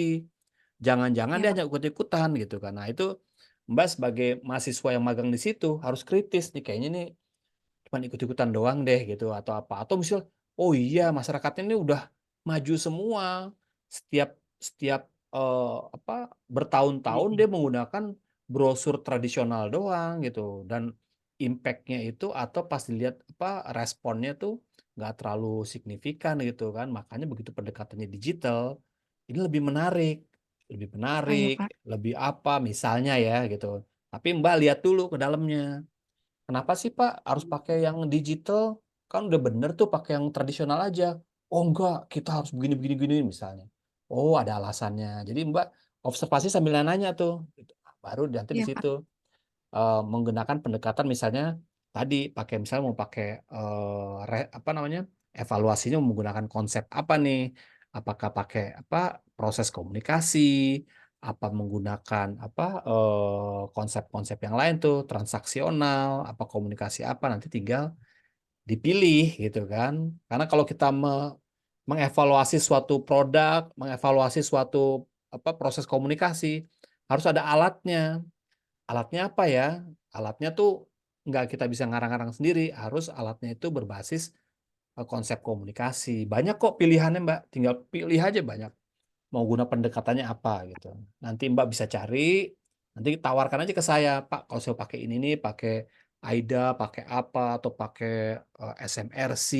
Jangan-jangan ya dia Pak. hanya ikut-ikutan gitu kan. Nah, itu Mbak sebagai mahasiswa yang magang di situ harus kritis nih kayaknya nih cuman ikut-ikutan doang deh gitu atau apa. Atau misal, oh iya masyarakatnya ini udah maju semua. Setiap setiap apa bertahun-tahun dia menggunakan brosur tradisional doang gitu dan impact-nya itu atau pas dilihat apa responnya tuh nggak terlalu signifikan gitu kan. Makanya begitu pendekatannya digital ini lebih Oh iya menarik, Pak. lebih apa misalnya ya gitu. Tapi Mbak lihat dulu ke dalamnya. Kenapa sih Pak harus pakai yang digital? Kan udah bener tuh pakai yang tradisional aja. Oh enggak, kita harus begini begini begini misalnya. Oh ada alasannya. Jadi Mbak observasi sambil nanya tuh. Gitu. Baru nanti di Iya Pak. situ menggunakan pendekatan misalnya tadi pakai misalnya mau pakai apa namanya evaluasinya menggunakan konsep apa nih? Apakah pakai apa proses komunikasi, apa menggunakan apa konsep-konsep yang lain tuh transaksional, apa komunikasi apa nanti tinggal dipilih gitu kan. Karena kalau kita mengevaluasi suatu produk, mengevaluasi suatu apa proses komunikasi, harus ada alatnya. Alatnya apa ya? Alatnya tuh nggak kita bisa ngarang-ngarang sendiri, harus alatnya itu berbasis konsep komunikasi. Banyak kok pilihannya, Mbak. Tinggal pilih aja banyak. Mau guna pendekatannya apa gitu. Nanti Mbak bisa cari, nanti tawarkan aja ke saya, Pak, kalau saya pakai ini nih, pakai AIDA, pakai apa, atau pakai SMRC,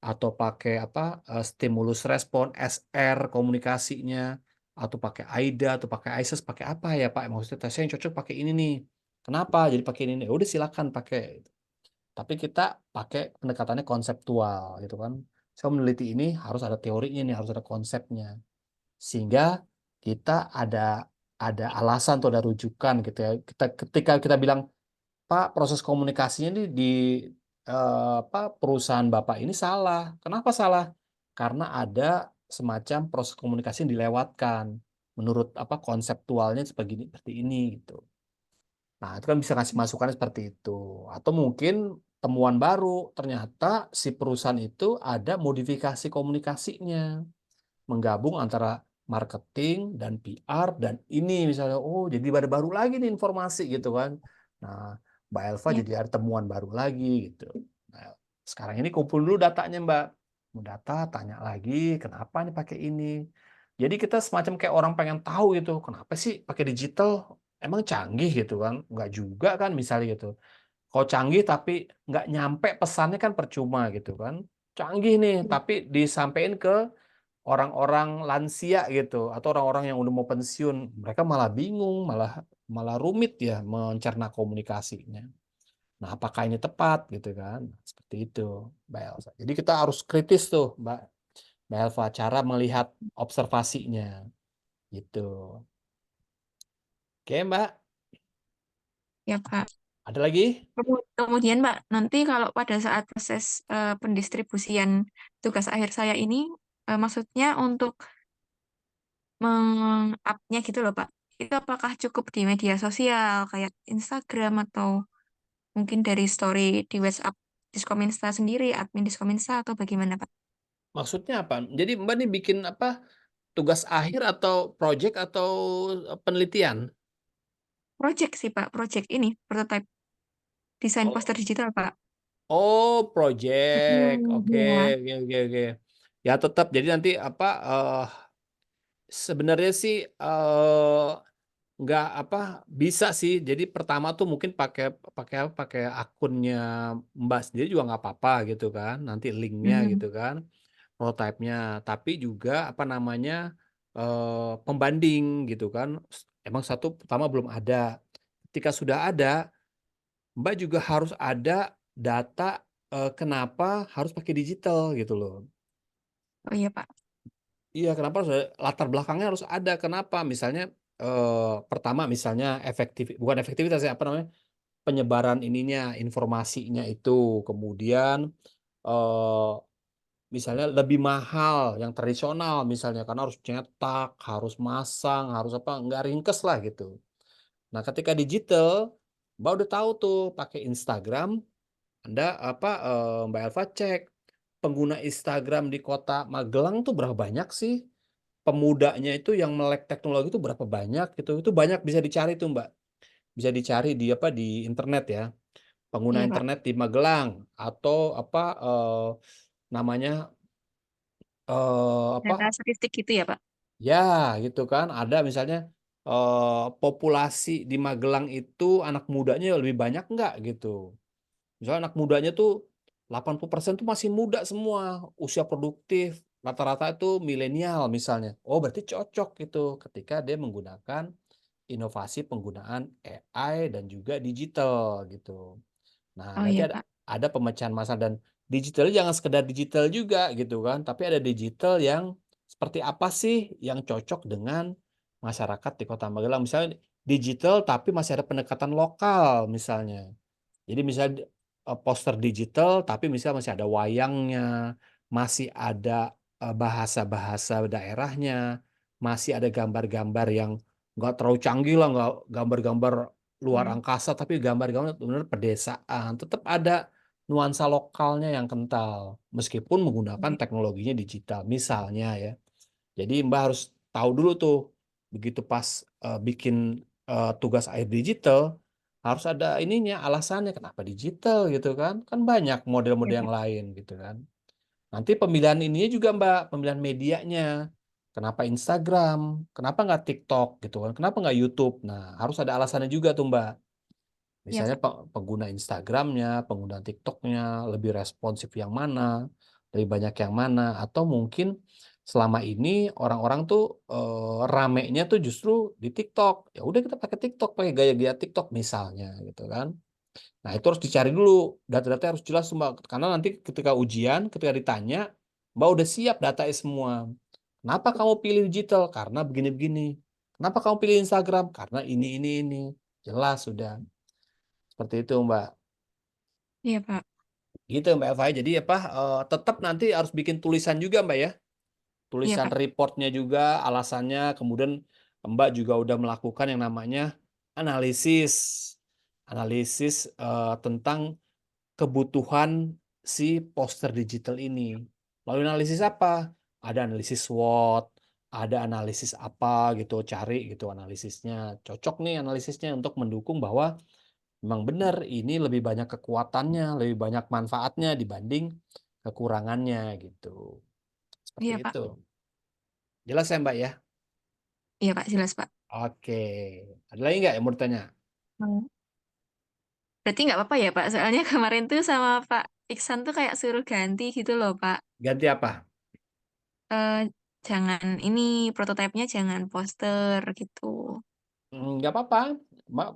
atau pakai apa stimulus respon, SR komunikasinya, atau pakai AIDA, atau pakai ISIS, pakai apa ya Pak? Maksudnya saya yang cocok pakai ini nih. Kenapa? Jadi pakai ini nih. Ya udah silakan pakai. Tapi kita pakai pendekatannya konseptual gitu kan. Saya meneliti ini harus ada teorinya nih, harus ada konsepnya. Sehingga kita ada alasan atau ada rujukan gitu ya. Ketika kita bilang, Pak, proses komunikasinya ini di apa perusahaan Bapak ini salah. Kenapa salah? Karena ada semacam proses komunikasi yang dilewatkan menurut apa konseptualnya seperti ini gitu. Nah, itu kan bisa ngasih masukan seperti itu. Atau mungkin temuan baru, ternyata si perusahaan itu ada modifikasi komunikasinya, menggabung antara marketing dan PR dan ini misalnya, oh jadi baru lagi nih informasi gitu kan. Nah, Mbak Elva Ya. jadi ada temuan baru lagi gitu. Nah, sekarang ini kumpul dulu datanya Mbak. Mau data, tanya lagi, kenapa nih pakai ini. Jadi kita semacam kayak orang pengen tahu gitu, kenapa sih pakai digital? Emang canggih gitu kan? Enggak juga kan misalnya gitu. Kalau canggih tapi nggak nyampe pesannya kan percuma gitu kan. Canggih nih, tapi disampaikan ke orang-orang lansia gitu atau orang-orang yang udah mau pensiun, mereka malah bingung, malah malah rumit ya mencerna komunikasinya. Nah, apakah ini tepat gitu kan? Seperti itu, Mbak Elsa. Jadi kita harus kritis tuh, Mbak Elva, cara melihat observasinya gitu. Oke, Mbak. Ya, Pak. Ada lagi? Kemudian, Mbak, nanti kalau pada saat proses pendistribusian tugas akhir saya ini, maksudnya untuk meng-up-nya gitu loh, Pak. Itu apakah cukup di media sosial kayak Instagram atau mungkin dari story di WhatsApp Diskominsta sendiri, admin Diskominsta atau bagaimana, Pak? Maksudnya apa? Jadi Mbak nih bikin apa? Tugas akhir atau project atau penelitian? Project sih, Pak. Project ini, prototype desain Oh, poster digital, Pak. oh, project. Oke, Ya. oke, oke, oke. Ya tetap. Jadi nanti apa? Sebenarnya sih nggak apa bisa sih. Jadi pertama tuh mungkin pakai pakai apa? Pakai akunnya Mbak sendiri juga nggak apa-apa gitu kan. Nanti linknya Hmm. gitu kan, prototype-nya. Tapi juga apa namanya pembanding gitu kan. Emang satu pertama belum ada. Ketika sudah ada, Mbak juga harus ada data kenapa harus pakai digital gitu loh. Oh iya, Pak. Iya, kenapa harus ada, latar belakangnya harus ada. Kenapa? Misalnya pertama misalnya bukan efektivitas ya apa namanya penyebaran ininya informasinya itu, kemudian eh, misalnya lebih mahal yang tradisional misalnya karena harus cetak, harus masang, harus apa nggak ringkes lah gitu. Nah, ketika digital, Mbak udah tahu tuh pakai Instagram, Anda apa Mbak Elva cek pengguna Instagram di kota Magelang tuh berapa banyak sih? Pemudanya itu yang melek teknologi itu berapa banyak gitu. Itu banyak bisa dicari tuh, Mbak. Bisa dicari di apa di internet ya. Pengguna Iya, Pak. internet di Magelang atau apa namanya apa Data statistik gitu ya, Pak. ya gitu kan ada misalnya populasi di Magelang itu anak mudanya lebih banyak nggak gitu. Misalnya anak mudanya tuh 80% tuh masih muda semua, usia produktif, rata-rata itu milenial misalnya. Oh, berarti cocok gitu ketika dia menggunakan inovasi penggunaan AI dan juga digital gitu. Nah, Oh nanti iya, ada Pak. ada pemecahan masalah dan digital jangan sekedar digital juga gitu kan, tapi ada digital yang seperti apa sih yang cocok dengan masyarakat di Kota Magelang. Misalnya digital tapi masih ada pendekatan lokal misalnya. Jadi misalnya poster digital tapi misalnya masih ada wayangnya, masih ada bahasa-bahasa daerahnya, masih ada gambar-gambar yang nggak terlalu canggih lah, nggak gambar-gambar luar Iya. angkasa, tapi gambar-gambar benar pedesaan. Tetap ada nuansa lokalnya yang kental, meskipun menggunakan teknologinya digital. Misalnya ya, jadi Mbak harus tahu dulu tuh, begitu pas bikin tugas akhir digital, harus ada ininya, alasannya kenapa digital gitu kan. Kan banyak Iya, model-model yang Pak. lain gitu kan. Nanti pemilihan ininya juga Mbak, pemilihan medianya. Kenapa Instagram? Kenapa nggak TikTok gitu kan? Kenapa nggak YouTube? Nah, harus ada alasannya juga tuh Mbak. Iya, Misalnya Pak. pengguna Instagramnya, pengguna TikToknya lebih responsif yang mana, lebih banyak yang mana, atau mungkin selama ini orang-orang tuh ramenya tuh justru di TikTok. Ya udah kita pakai TikTok, pakai gaya-gaya TikTok misalnya gitu kan. Nah, itu harus dicari dulu, data-data harus jelas Mbak, karena nanti ketika ujian, ketika ditanya, Mbak udah siap datanya semua. Kenapa kamu pilih digital? Karena begini-begini. Kenapa kamu pilih Instagram? Karena ini. Jelas sudah. Seperti itu Mbak. Iya, Pak. Gitu Mbak Eva. Jadi apa, tetap nanti harus bikin tulisan juga Mbak ya. Iya, Tulisan Pak. reportnya juga, alasannya, kemudian Mbak juga udah melakukan yang namanya analisis. Analisis tentang kebutuhan si poster digital ini. Lalu analisis apa? Ada analisis SWOT, ada analisis apa gitu, cari gitu analisisnya. Cocok nih analisisnya untuk mendukung bahwa memang benar ini lebih banyak kekuatannya, lebih banyak manfaatnya dibanding kekurangannya gitu. Seperti Iya, Pak. itu. Jelas ya Mbak ya? Iya, Pak. Jelas, Pak. Oke. Ada lagi nggak yang mau ditanya? Hmm. Berarti nggak apa-apa ya, Pak? Soalnya kemarin tuh sama Pak Iksan tuh kayak suruh ganti gitu loh, Pak. Ganti apa? Eh, jangan ini prototipenya jangan poster gitu. Nggak apa-apa. Mbak,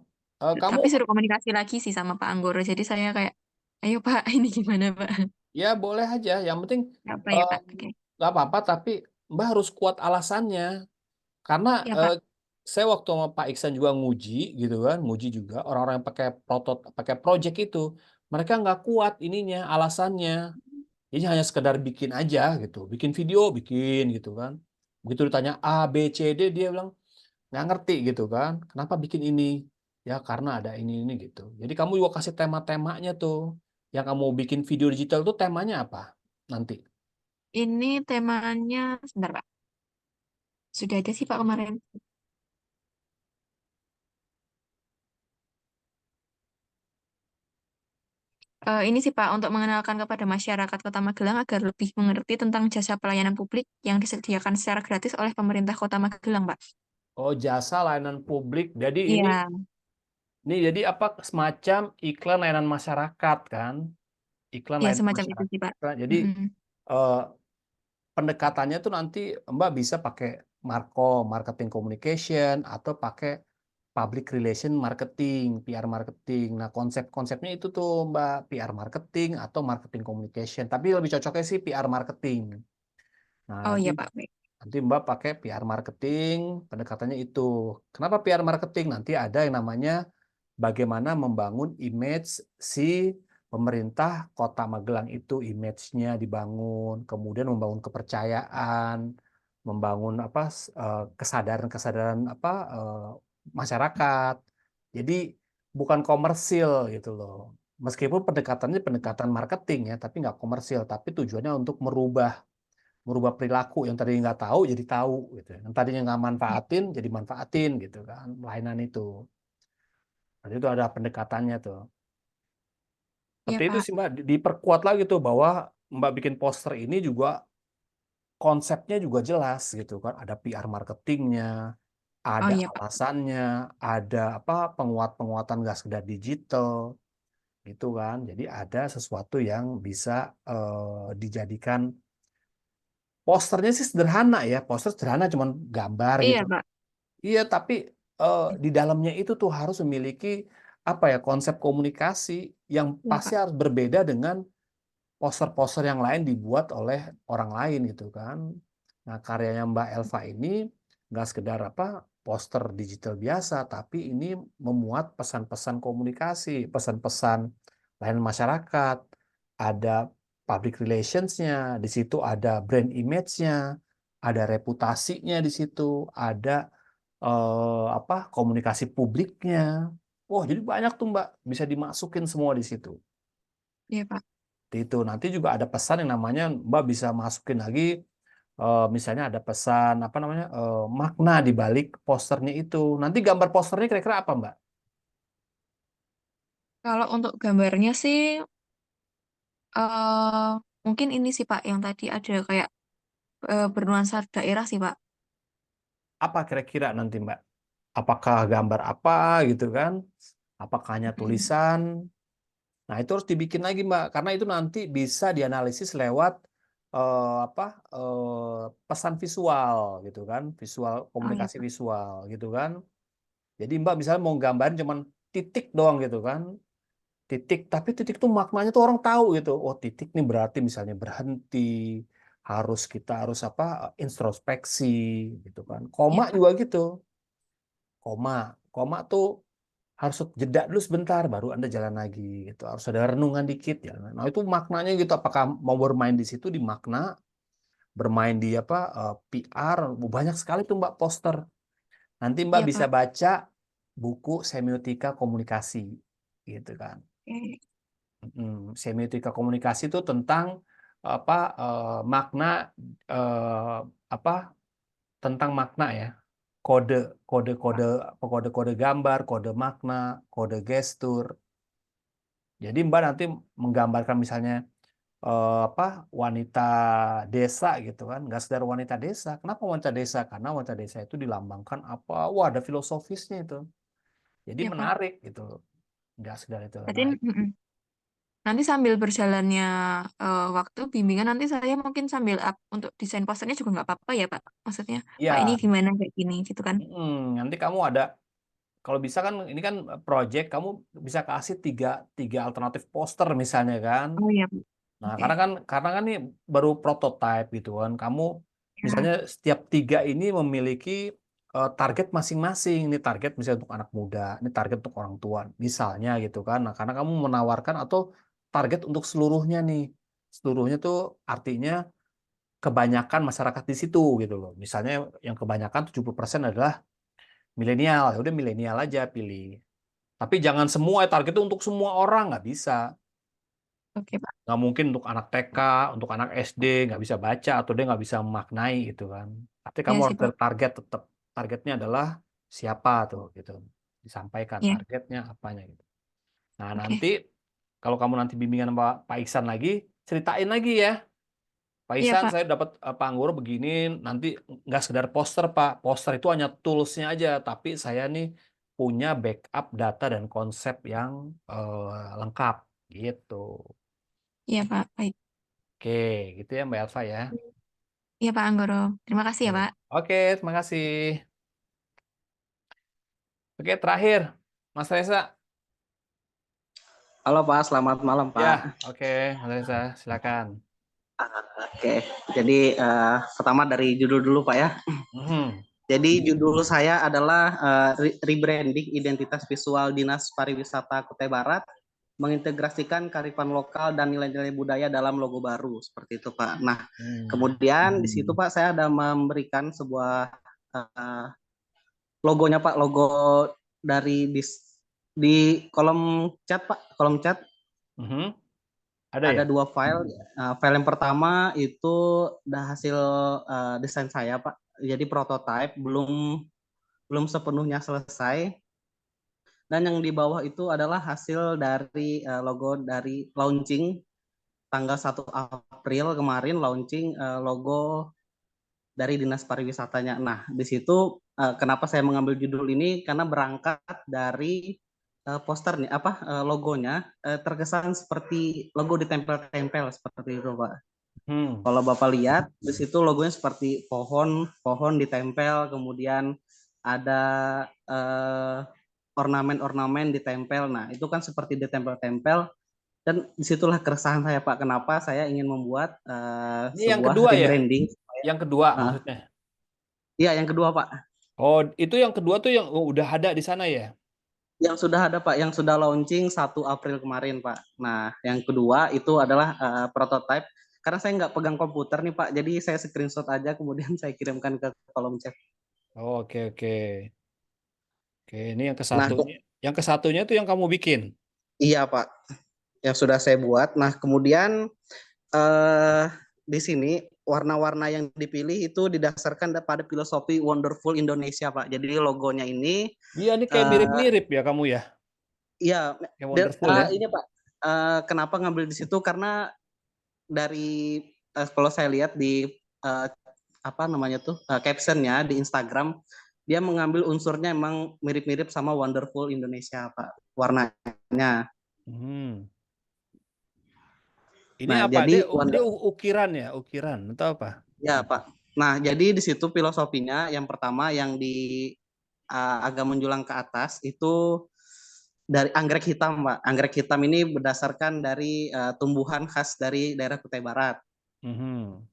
kamu Tapi suruh komunikasi lagi sih sama Pak Anggoro. Jadi saya kayak, ayo Pak, ini gimana Pak? ya boleh aja. Yang penting Nggak apa ya eh, Pak? Oke. nggak apa-apa, tapi Mbak harus kuat alasannya. Karena Ya Pak. saya waktu sama Pak Iksan juga nguji gitu kan, nguji juga orang-orang yang pakai project itu, mereka nggak kuat ininya, alasannya. Jadi hanya sekedar bikin aja gitu, bikin video, bikin gitu kan. Begitu ditanya A, B, C, D, dia bilang nggak ngerti gitu kan. Kenapa bikin ini? Ya karena ada ini gitu. Jadi kamu juga kasih tema-temanya tuh. Yang kamu bikin video digital tuh temanya apa nanti? Ini temanya, sebentar Pak. Sudah ada sih Pak kemarin. Ini sih Pak, untuk mengenalkan kepada masyarakat Kota Magelang agar lebih mengerti tentang jasa pelayanan publik yang disediakan secara gratis oleh pemerintah Kota Magelang, Pak. Oh, jasa layanan publik. Jadi Iya, ini jadi apa semacam iklan layanan masyarakat kan? Iklan iya layanan semacam itu sih Pak. masyarakat. Jadi Mm-mm. eh, pendekatannya tuh nanti Mbak bisa pakai marketing communication atau pakai public relation marketing, PR marketing. Nah, konsep-konsepnya itu tuh Mbak, PR marketing atau marketing communication. Tapi lebih cocoknya sih PR marketing. Nah, Oh nanti iya Pak, baik. nanti Mbak pakai PR marketing, pendekatannya itu. Kenapa PR marketing? Nanti ada yang namanya bagaimana membangun image si pemerintah Kota Magelang itu, image-nya dibangun, kemudian membangun kepercayaan, membangun apa kesadaran-kesadaran apa masyarakat. Jadi bukan komersil gitu loh. Meskipun pendekatannya pendekatan marketing ya, tapi nggak komersil, tapi tujuannya untuk merubah perilaku yang tadi nggak tahu jadi tahu gitu. Yang tadinya nggak Iya, manfaatin jadi manfaatin gitu kan layanan itu. Jadi itu ada pendekatannya tuh. iya Seperti itu Pak. sih Mbak, diperkuat lagi tuh bahwa Mbak bikin poster ini juga konsepnya juga jelas gitu kan. Ada PR marketingnya, Oh ada iya Pak. alasannya, ada apa penguatan nggak sekedar digital gitu kan. Jadi ada sesuatu yang bisa dijadikan posternya sih sederhana ya. Poster sederhana cuman gambar gitu. Iya Pak. Iya, tapi di dalamnya itu tuh harus memiliki apa ya konsep komunikasi yang Iya pasti Pak. harus berbeda dengan poster-poster yang lain dibuat oleh orang lain gitu kan. Nah, karyanya Mbak Elva ini nggak sekedar apa poster digital biasa, tapi ini memuat pesan-pesan komunikasi, pesan-pesan lain masyarakat, ada public relations-nya, di situ ada brand image-nya, ada reputasinya di situ, ada komunikasi publiknya. Wah, jadi banyak tuh Mbak, bisa dimasukin semua di situ. Iya, Pak. Itu nanti juga ada pesan yang namanya Mbak bisa masukin lagi, misalnya ada pesan makna di balik posternya itu. Nanti gambar posternya kira-kira apa Mbak? Kalau untuk gambarnya sih eh mungkin ini sih Pak yang tadi ada kayak bernuansa daerah sih Pak. Apa kira-kira nanti Mbak? Apakah gambar apa gitu kan? Apakah hanya Mm. tulisan? Nah, itu harus dibikin lagi, Mbak, karena itu nanti bisa dianalisis lewat pesan visual gitu kan, visual Oh iya komunikasi Pak. visual gitu kan. Jadi Mbak misalnya mau gambarin cuman titik doang gitu kan, titik, tapi titik tuh maknanya tuh orang tahu gitu. Oh, titik nih berarti misalnya berhenti, kita harus introspeksi gitu kan. Iya Koma Pak. juga gitu. Koma tuh harus jeda dulu sebentar baru Anda jalan lagi gitu. Harus ada renungan dikit ya. Nah, itu maknanya gitu, apakah mau bermain di situ di makna, bermain di PR, banyak sekali tuh Mbak poster. Nanti Mbak Iya bisa Pak. baca buku semiotika komunikasi gitu kan. Oke. Semiotika komunikasi itu tentang makna, eh, apa tentang makna ya, kode kode gambar, kode makna, kode gestur. Jadi Mbak nanti menggambarkan misalnya wanita desa gitu kan, nggak sekedar wanita desa. Kenapa wanita desa? Karena wanita desa itu dilambangkan apa? Wah, ada filosofisnya itu. Jadi Iya Pak. menarik gitu, nggak sekedar itu. Berarti Nah, nanti sambil berjalannya waktu bimbingan nanti saya mungkin sambil up untuk desain posternya juga nggak apa-apa ya Pak. Maksudnya Pak ini ya, gimana kayak gini gitu kan. nanti kamu ada, kalau bisa kan ini kan project, kamu bisa kasih tiga tiga alternatif poster misalnya kan. Oh iya Pak. Nah, Oke. karena kan ini baru prototype gitu kan. Kamu Ya. misalnya setiap tiga ini memiliki target masing-masing. Ini target misalnya untuk anak muda, ini target untuk orang tua, misalnya gitu kan. Nah, karena kamu menawarkan atau target untuk seluruhnya nih. Seluruhnya tuh artinya kebanyakan masyarakat di situ gitu loh. Misalnya yang kebanyakan 70% adalah milenial. Ya udah milenial aja pilih. Tapi jangan semua targetnya untuk semua orang, nggak bisa. Oke Pak. Nggak mungkin untuk anak TK, untuk anak SD nggak bisa baca atau dia nggak bisa memaknai gitu kan. Tapi kamu Ya sih harus Pak. target tetap. Targetnya adalah siapa tuh gitu. Disampaikan Ya. targetnya apanya gitu. Nah, Oke. nanti kalau kamu nanti bimbingan sama Pak Iksan lagi, ceritain lagi ya. Pak Iya Iksan, Pak. saya dapat Pak Anggoro begini, nanti nggak sekedar poster Pak. Poster itu hanya tools-nya aja, tapi saya nih punya backup data dan konsep yang lengkap gitu. Iya Pak. Baik. Oke, gitu ya Mbak Elva ya. Iya Pak Anggoro. Terima kasih ya Pak. Oke, terima kasih. Oke, terakhir, Mas Reza. Halo Pak, selamat malam Ya, Pak. oke, Mas Reza, silakan. Oke, jadi pertama dari judul dulu Pak ya. Mhm. Jadi judul saya adalah rebranding identitas visual Dinas Pariwisata Kutai Barat, mengintegrasikan kearifan lokal dan nilai-nilai budaya dalam logo baru, seperti itu Pak. Nah, kemudian di situ Pak saya ada memberikan sebuah logonya Pak, logo dari di kolom chat Pak, kolom chat. Mhm. Ada ya? Ada dua file. File yang pertama itu udah hasil desain saya Pak. Jadi prototype, belum sepenuhnya selesai. Dan yang di bawah itu adalah hasil dari logo dari launching tanggal 1 April kemarin, launching logo dari Dinas Pariwisatanya. Nah, di situ kenapa saya mengambil judul ini karena berangkat dari poster nih logonya terkesan seperti logo ditempel-tempel seperti itu Pak. Kalau Bapak lihat di situ logonya seperti pohon ditempel, kemudian ada ornamen-ornamen ditempel. Nah, itu kan seperti ditempel-tempel, dan disitulah keresahan saya Pak, kenapa saya ingin membuat Ini yang sebuah kedua ya? rebranding. Yang kedua Uh, maksudnya? Iya, yang kedua Pak. Oh, itu yang kedua tuh yang udah ada di sana ya? Yang sudah ada Pak, yang sudah launching 1 April kemarin Pak. Nah, yang kedua itu adalah prototype. Karena saya nggak pegang komputer nih Pak, jadi saya screenshot aja kemudian saya kirimkan ke kolom chat. Oh, oke oke. Oke, ini yang ke Nah, satunya. Yang ke satunya itu yang kamu bikin. iya Pak, yang sudah saya buat. Nah, kemudian eh di sini warna-warna yang dipilih itu didasarkan pada filosofi Wonderful Indonesia Pak. Jadi logonya ini Iya, ini kayak eh mirip-mirip ya kamu ya. iya Kayak wonderful ya. ini Pak, kenapa ngambil di situ karena dari kalau saya lihat di apa namanya tuh captionnya di Instagram, dia mengambil unsurnya emang mirip-mirip sama Wonderful Indonesia Pak, warnanya. Hmm. Ini Nah, apa? jadi Dia ukiran ya, ukiran atau apa? ya Pak. Nah, jadi di situ filosofinya yang pertama yang agak menjulang ke atas itu dari anggrek hitam Pak. Anggrek hitam ini berdasarkan dari tumbuhan khas dari daerah Kutai Barat. Mhm.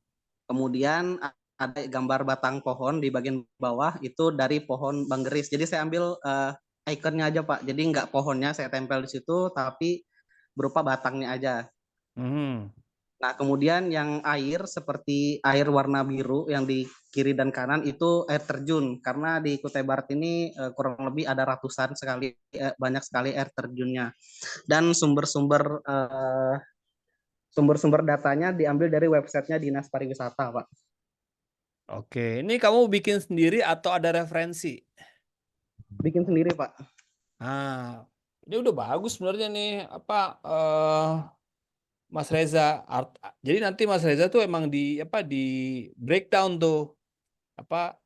Kemudian ada gambar batang pohon di bagian bawah itu dari pohon banggeris. Jadi saya ambil ikonnya aja Pak. Jadi nggak pohonnya saya tempel di situ, tapi berupa batangnya aja. Mhm. Nah, kemudian yang air seperti air warna biru yang di kiri dan kanan itu air terjun karena di Kutai Barat ini kurang lebih ada ratusan sekali banyak sekali air terjunnya. Dan sumber-sumber datanya diambil dari websitenya Dinas Pariwisata, Pak. Oke, ini kamu bikin sendiri atau ada referensi? Bikin sendiri, Pak. Nah, ini udah bagus sebenarnya nih apa Mas Reza. Jadi nanti Mas Reza tuh emang di breakdown tuh apa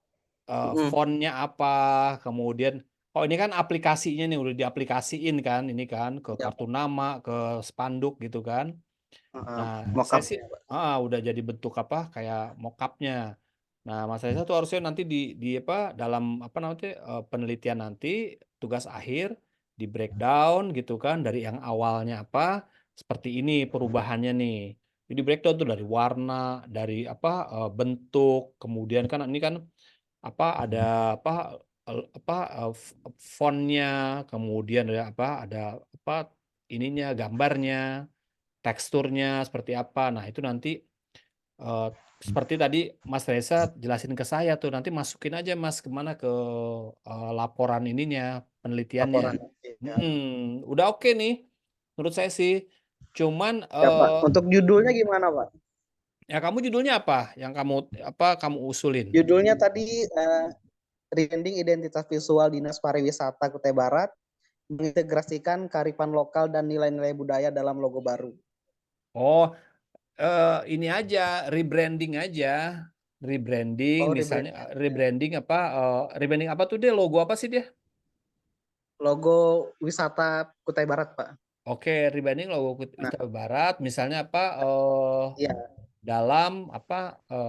fontnya apa, kemudian ini kan aplikasinya nih udah diaplikasiin kan ini kan ke Ya, kartu nama, ke spanduk gitu kan. Nah, saya sih mock-up-nya, Pak. udah jadi bentuk apa kayak mockupnya. Nah, Mas Reza tuh harusnya nanti di dalam namanya penelitian nanti tugas akhir di breakdown gitu kan dari yang awalnya apa seperti ini perubahannya nih. Jadi breakdown tuh dari warna, dari bentuk, kemudian kan ini kan ada fontnya, kemudian ada ininya gambarnya, teksturnya seperti apa. Nah, itu nanti seperti tadi Mas Reza jelasin ke saya tuh, nanti masukin aja Mas kemana ke laporan ininya, Laporan. penelitiannya. Ya. Udah oke nih, menurut saya sih. Cuman Ya, Pak. Untuk judulnya gimana, Pak? ya kamu judulnya apa? Yang kamu usulin? Judulnya tadi Rebranding Identitas Visual Dinas Pariwisata Kutai Barat, mengintegrasikan kearifan lokal dan nilai-nilai budaya dalam logo baru. Oh, ini aja rebranding aja. Rebranding Oh, misalnya rebranding. rebranding apa tuh dia? Logo apa sih dia? Logo wisata Kutai Barat, Pak. Oke, rebranding logo Nah, Kutai Barat misalnya iya, dalam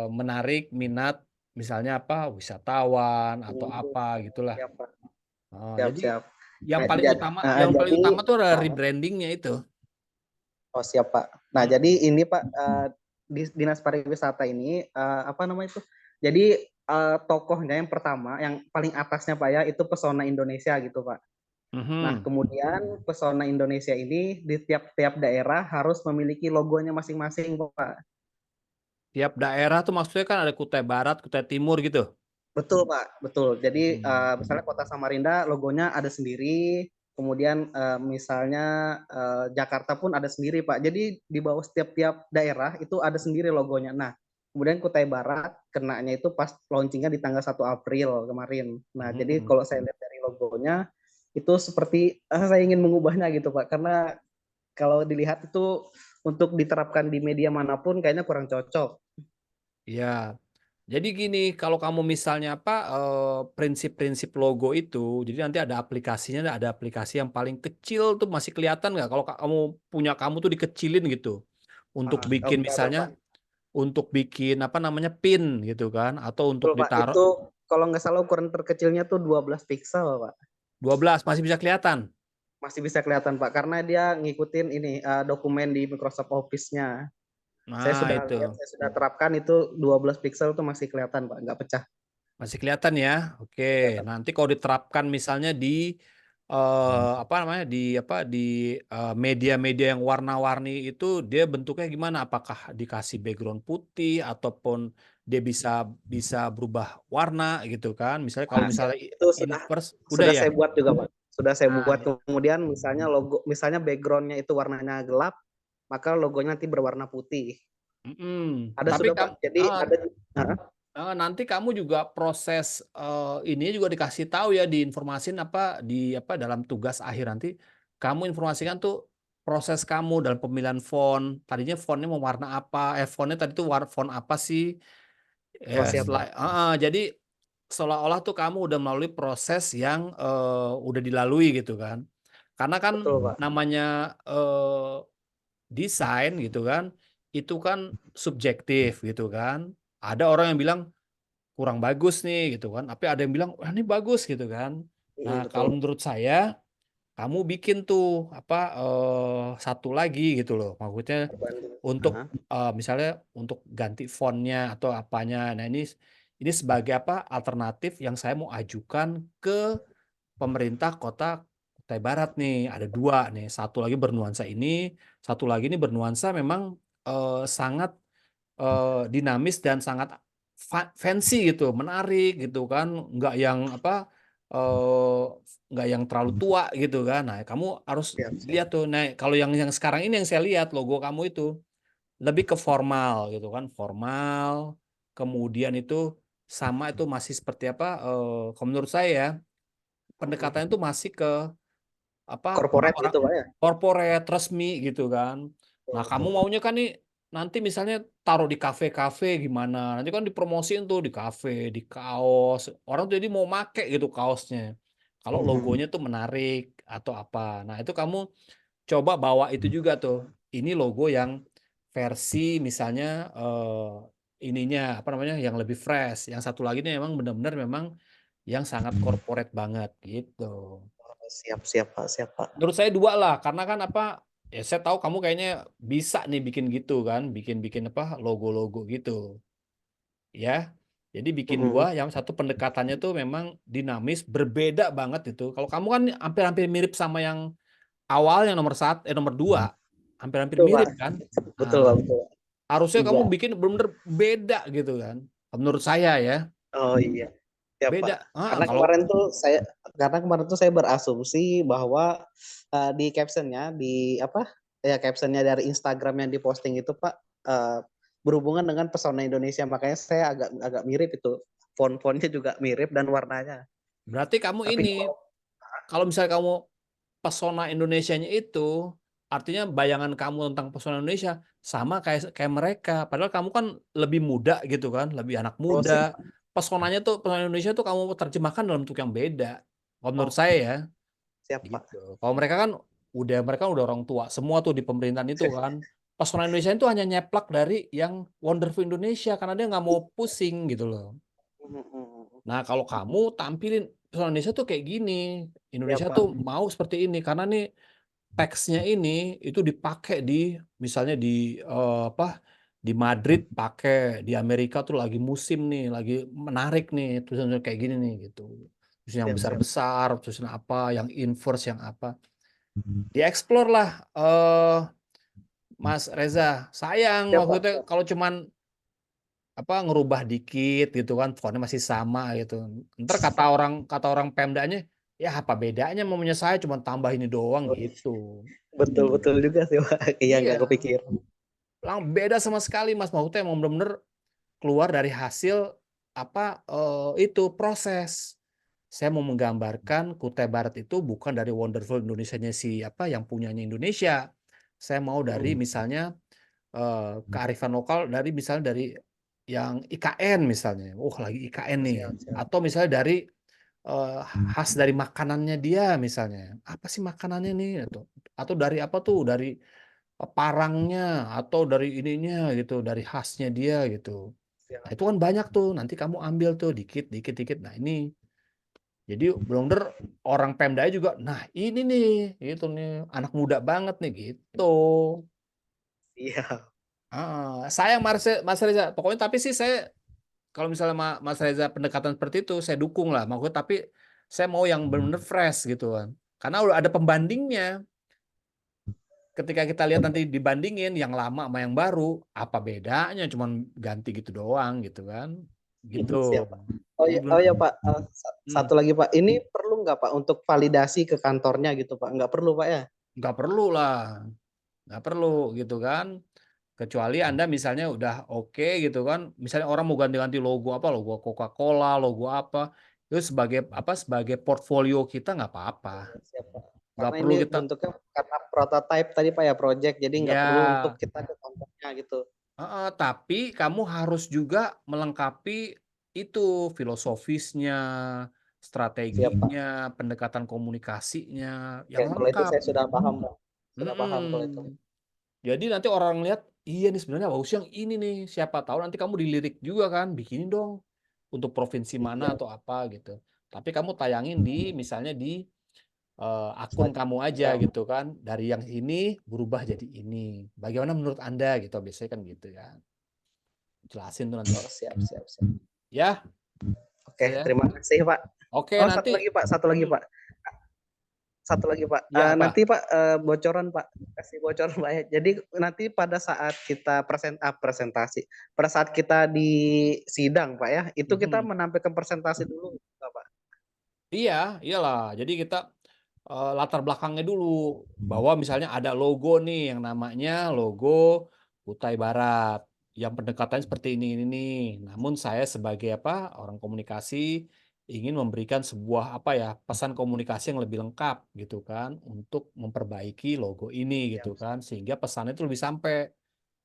menarik minat misalnya wisatawan atau apa gitulah. siap, Pak. Jadi Siap. yang Nah, paling utama jadi, tuh adalah rebrandingnya itu. oh siap Pak. Nah, Hmm. jadi ini Pak, di Dinas Pariwisata ini apa namanya itu? Jadi tokohnya yang pertama, yang paling atasnya Pak ya, itu Pesona Indonesia gitu Pak. Nah, Mhm. kemudian Pesona Indonesia ini di tiap-tiap daerah harus memiliki logonya masing-masing Pak. Tiap daerah tuh maksudnya kan ada Kutai Barat, Kutai Timur gitu. Betul Pak, betul. Jadi Hmm. misalnya Kota Samarinda logonya ada sendiri, kemudian misalnya Jakarta pun ada sendiri Pak. Jadi di bawah setiap daerah itu ada sendiri logonya. Nah, kemudian Kutai Barat kenanya itu pas launchingnya di tanggal 1 April kemarin. Nah, jadi Hmm. kalau saya lihat dari logonya itu seperti saya ingin mengubahnya gitu Pak, karena kalau dilihat itu untuk diterapkan di media manapun kayaknya kurang cocok. Iya. Jadi gini, kalau kamu misalnya prinsip-prinsip logo itu, jadi nanti ada aplikasinya, ada aplikasi yang paling kecil tuh masih kelihatan nggak? Kalau kamu tuh dikecilin gitu, untuk bikin Oke, ada misalnya, Pak. untuk bikin pin gitu kan, atau untuk Betul, Pak. ditaruh Itu kalau nggak salah ukuran terkecilnya tuh 12 piksel, Pak. 12 masih bisa kelihatan. Masih bisa kelihatan, Pak. Karena dia ngikutin ini dokumen di Microsoft Office-nya. Saya Nah sudah itu lihat, saya sudah terapkan itu 12 piksel tuh masih kelihatan, Pak. Nggak pecah. masih kelihatan ya. Oke, Kelihatan. nanti kalau diterapkan misalnya di apa namanya di media-media yang warna-warni itu dia bentuknya gimana? Apakah dikasih background putih ataupun dia bisa berubah warna gitu kan? Misalnya kalau Nah, misalnya itu inverse udah sudah ya. saya buat juga, Pak. Sudah saya Nah, buat, kemudian misalnya misalnya backgroundnya itu warnanya gelap, maka logonya nanti berwarna putih. Ada Tapi sudah, Pak. Jadi ada. nanti kamu juga proses ini juga dikasih tahu ya diinformasin dalam tugas akhir nanti kamu informasikan tuh proses kamu dalam pemilihan font. Tadinya fontnya mau warna apa? Fontnya tadi tuh font apa sih? Oh, Ya, siap, Pak. jadi seolah-olah tuh kamu udah melalui proses yang udah dilalui gitu kan. Karena kan Betul, Pak. namanya desain gitu kan, itu kan subjektif gitu kan. Ada orang yang bilang kurang bagus nih gitu kan, tapi ada yang bilang wah ini bagus gitu kan. Nah kalau Betul. menurut saya kamu bikin tuh satu lagi gitu loh, maksudnya untuk misalnya untuk ganti fontnya atau apanya. Nah ini sebagai alternatif yang saya mau ajukan ke pemerintah kota Kutai Barat nih. Ada dua nih, satu lagi bernuansa ini, satu lagi ini bernuansa memang sangat dinamis dan sangat fancy gitu, menarik gitu kan, eh, nggak yang terlalu tua gitu kan. Nah, kamu harus Siap, siap. lihat tuh. Nah, kalau yang sekarang ini yang saya lihat logo kamu itu lebih ke formal gitu kan, formal. Kemudian itu sama itu masih seperti kalau menurut saya ya, pendekatannya itu masih ke Corporate orang-orang gitu, Pak, ya. corporate resmi gitu kan. Nah, kamu Betul. maunya kan nih nanti misalnya taruh di kafe-kafe gimana? Nanti kan dipromosiin tuh di kafe, di kaos. Orang tuh jadi mau make gitu kaosnya. Kalau logonya tuh menarik atau apa. Nah, itu kamu coba bawa itu juga tuh. Ini logo yang versi misalnya ininya yang lebih fresh. Yang satu lagi ini memang benar-benar memang yang sangat corporate banget gitu. Siap, siap, Pak. Siap, Pak. Menurut saya dua lah, karena kan ya saya tahu kamu kayaknya bisa nih bikin gitu kan, bikin logo-logo gitu, ya. Jadi bikin dua, yang satu pendekatannya tuh memang dinamis, berbeda banget itu. Kalau kamu kan hampir-hampir mirip sama yang awal, yang nomor dua, hampir-hampir Betul, Pak. mirip kan. Betul, Nah, Pak. Betul. harusnya Iya. kamu bikin benar-benar beda gitu kan. Menurut saya ya, Oh, iya. Ya, Pak. beda. Karena kemarin tuh saya berasumsi bahwa di captionnya captionnya dari Instagram yang diposting itu, Pak, berhubungan dengan pesona Indonesia, makanya saya agak agak mirip itu, font-fontnya juga mirip dan warnanya. Berarti kamu Tapi ini, kalau misalnya kamu pesona Indonesianya itu artinya bayangan kamu tentang pesona Indonesia sama kayak kayak mereka. Padahal kamu kan lebih muda gitu kan, lebih anak oh, muda. siap, Pesonanya tuh pesona Indonesia tuh kamu terjemahkan dalam bentuk yang beda. Kalau menurut oh, saya ya, siap, Pak. gitu. Kalau mereka udah orang tua semua tuh di pemerintahan itu kan. Pesona Indonesia itu hanya nyeplak dari yang Wonderful Indonesia karena dia nggak mau pusing gitu loh. Nah, kalau kamu tampilin pesona Indonesia tuh kayak gini, Ya, Indonesia Pak. tuh mau seperti ini karena nih teksnya ini itu dipakai misalnya di Madrid pakai, di Amerika tuh lagi musim nih, lagi menarik nih, tulisan kayak gini nih gitu. Terus yang Siap, siap. besar-besar, tulisan apa, yang inverse, yang apa. Dieksplor lah Mas Reza. Sayang Siap, Pak. maksudnya kalau cuman ngerubah dikit gitu kan, fontnya masih sama gitu. Ntar kata orang Pemdanya, ya apa bedanya maunya saya cuma tambah ini doang gitu. Betul juga sih, Pak. Iya, nggak Iya, kepikir. beda sama sekali Mas. Maksudnya mau bener-bener keluar dari hasil itu proses. Saya mau menggambarkan Kutai Barat itu bukan dari Wonderful Indonesianya yang punyanya Indonesia. Saya mau dari misalnya kearifan lokal misalnya dari yang IKN misalnya. Lagi IKN nih. Siap, siap. Atau misalnya dari khas dari makanannya dia misalnya. Apa sih makanannya nih? Atau dari apa tuh? Dari parangnya atau dari ininya gitu, dari khasnya dia gitu. Nah, itu kan banyak tuh. Nanti kamu ambil tuh dikit dikit dikit. Nah, ini jadi bener-bener orang Pemda juga, nah ini nih, itu nih anak muda banget nih gitu. Iya. Sayang Mas Reza, pokoknya tapi sih saya kalau misalnya Mas Reza pendekatan seperti itu saya dukung lah, maksudnya tapi saya mau yang benar-benar fresh gitu kan. Karena udah ada pembandingnya. Ketika kita lihat nanti dibandingin yang lama sama yang baru, apa bedanya? Cuman ganti gitu doang gitu kan. Gitu. Siap, Pak. Oh Jadi ya Pak, Hmm. satu lagi Pak, ini perlu nggak Pak untuk validasi ke kantornya gitu Pak? Nggak perlu Pak ya? nggak perlu lah, nggak perlu gitu kan. Kecuali Anda misalnya udah oke gitu kan. Misalnya orang mau ganti-ganti logo apa, logo Coca-Cola, logo apa, itu sebagai sebagai portfolio kita nggak apa-apa. Siap Pak. Nggak Karena perlu ini kita, bentuknya karena prototype tadi Pak ya, project, jadi nggak perlu untuk ya. kita ke kantornya gitu. Tapi kamu harus juga melengkapi itu filosofisnya, Siap Pak. strateginya, pendekatan komunikasinya Oke, yang kalau itu lengkap. saya sudah paham Pak. Sudah paham kalau itu. Mm-mm. Jadi nanti orang lihat, iya nih sebenarnya bagus yang ini nih. Siapa tahu nanti kamu dilirik juga kan, bikinin dong untuk provinsi mana Siap. atau apa gitu. Tapi kamu tayangin di misalnya di akun Instagram. kamu aja gitu kan. Dari yang ini berubah jadi ini. Bagaimana menurut Anda gitu? Biasanya kan gitu ya. Jelasin tuh nanti. Oh, siap. Ya, Oke, ya. terima kasih Pak. Oke, Oh, nanti satu lagi Pak. Satu lagi Pak. ya apa? Nanti Pak bocoran Pak, kasih bocoran Pak ya. Jadi nanti pada saat kita presentasi, pada saat kita di sidang Pak ya, itu kita menampilkan presentasi dulu Pak. Iya, iyalah. Jadi kita latar belakangnya dulu bahwa misalnya ada logo nih yang namanya logo Kutai Barat yang pendekatannya seperti ini nih. Namun saya sebagai apa orang komunikasi ingin memberikan sebuah apa ya pesan komunikasi yang lebih lengkap gitu kan untuk memperbaiki logo ini gitu Siap. kan sehingga pesannya itu lebih sampai.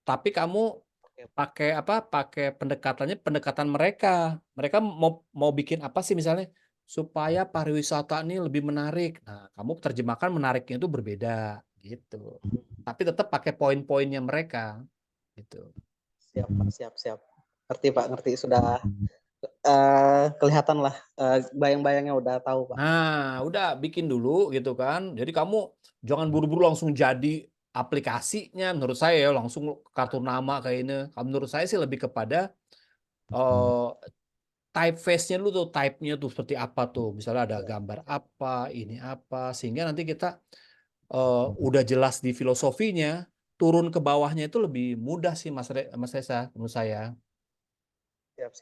Tapi kamu Oke, pakai apa? Pakai pendekatannya pendekatan mereka. Mereka mau bikin apa sih misalnya supaya pariwisata ini lebih menarik. Nah, kamu terjemahkan menariknya itu berbeda gitu. Tapi tetap pakai poin-poinnya mereka gitu. siap Pak, siap. Ngerti Pak, ngerti sudah kelihatan lah bayang-bayangnya udah tahu Pak. Nah, udah bikin dulu gitu kan. Jadi kamu jangan buru-buru langsung jadi aplikasinya menurut saya ya, langsung kartu nama kayak ini. Menurut saya sih lebih kepada eh, typeface-nya dulu tuh, type-nya tuh seperti apa tuh. Misalnya ada gambar apa, ini apa, sehingga nanti kita udah jelas di filosofinya, turun ke bawahnya itu lebih mudah sih Mas Reza, menurut saya. Siap.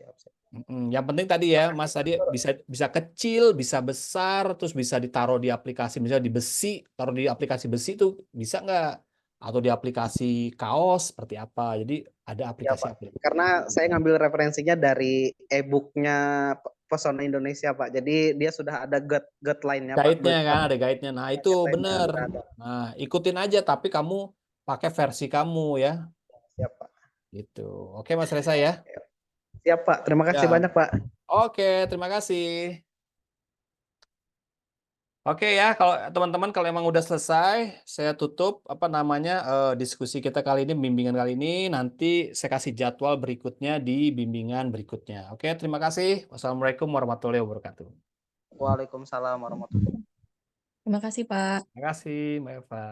Yang penting tadi ya, Makasih Mas Pak. tadi bisa bisa kecil, bisa besar, terus bisa ditaruh di aplikasi, misalnya di besi, taruh di aplikasi besi itu bisa nggak? Atau di aplikasi kaos seperti apa? Jadi ada Ya Pak, aplikasi-aplikasi. karena saya ngambil referensinya dari e-booknya Pesona Indonesia Pak. Jadi dia sudah ada guideline-nya Pak. Guide-nya kan, ada guide-nya. Nah, itu Guideline-nya bener. sudah ada. Nah, ikutin aja, tapi kamu pakai versi kamu ya. Siap Pak. Gitu. Oke, Mas Reza ya. Siap Pak, terima kasih Ya. banyak Pak. Oke, terima kasih. Oke ya, kalau teman-teman kalau emang udah selesai, saya tutup apa namanya diskusi kita kali ini, bimbingan kali ini. Nanti saya kasih jadwal berikutnya di bimbingan berikutnya. Oke, terima kasih. Wassalamualaikum warahmatullahi wabarakatuh. Waalaikumsalam warahmatullahi wabarakatuh. Terima kasih, Pak. Terima kasih, Mbak Eva.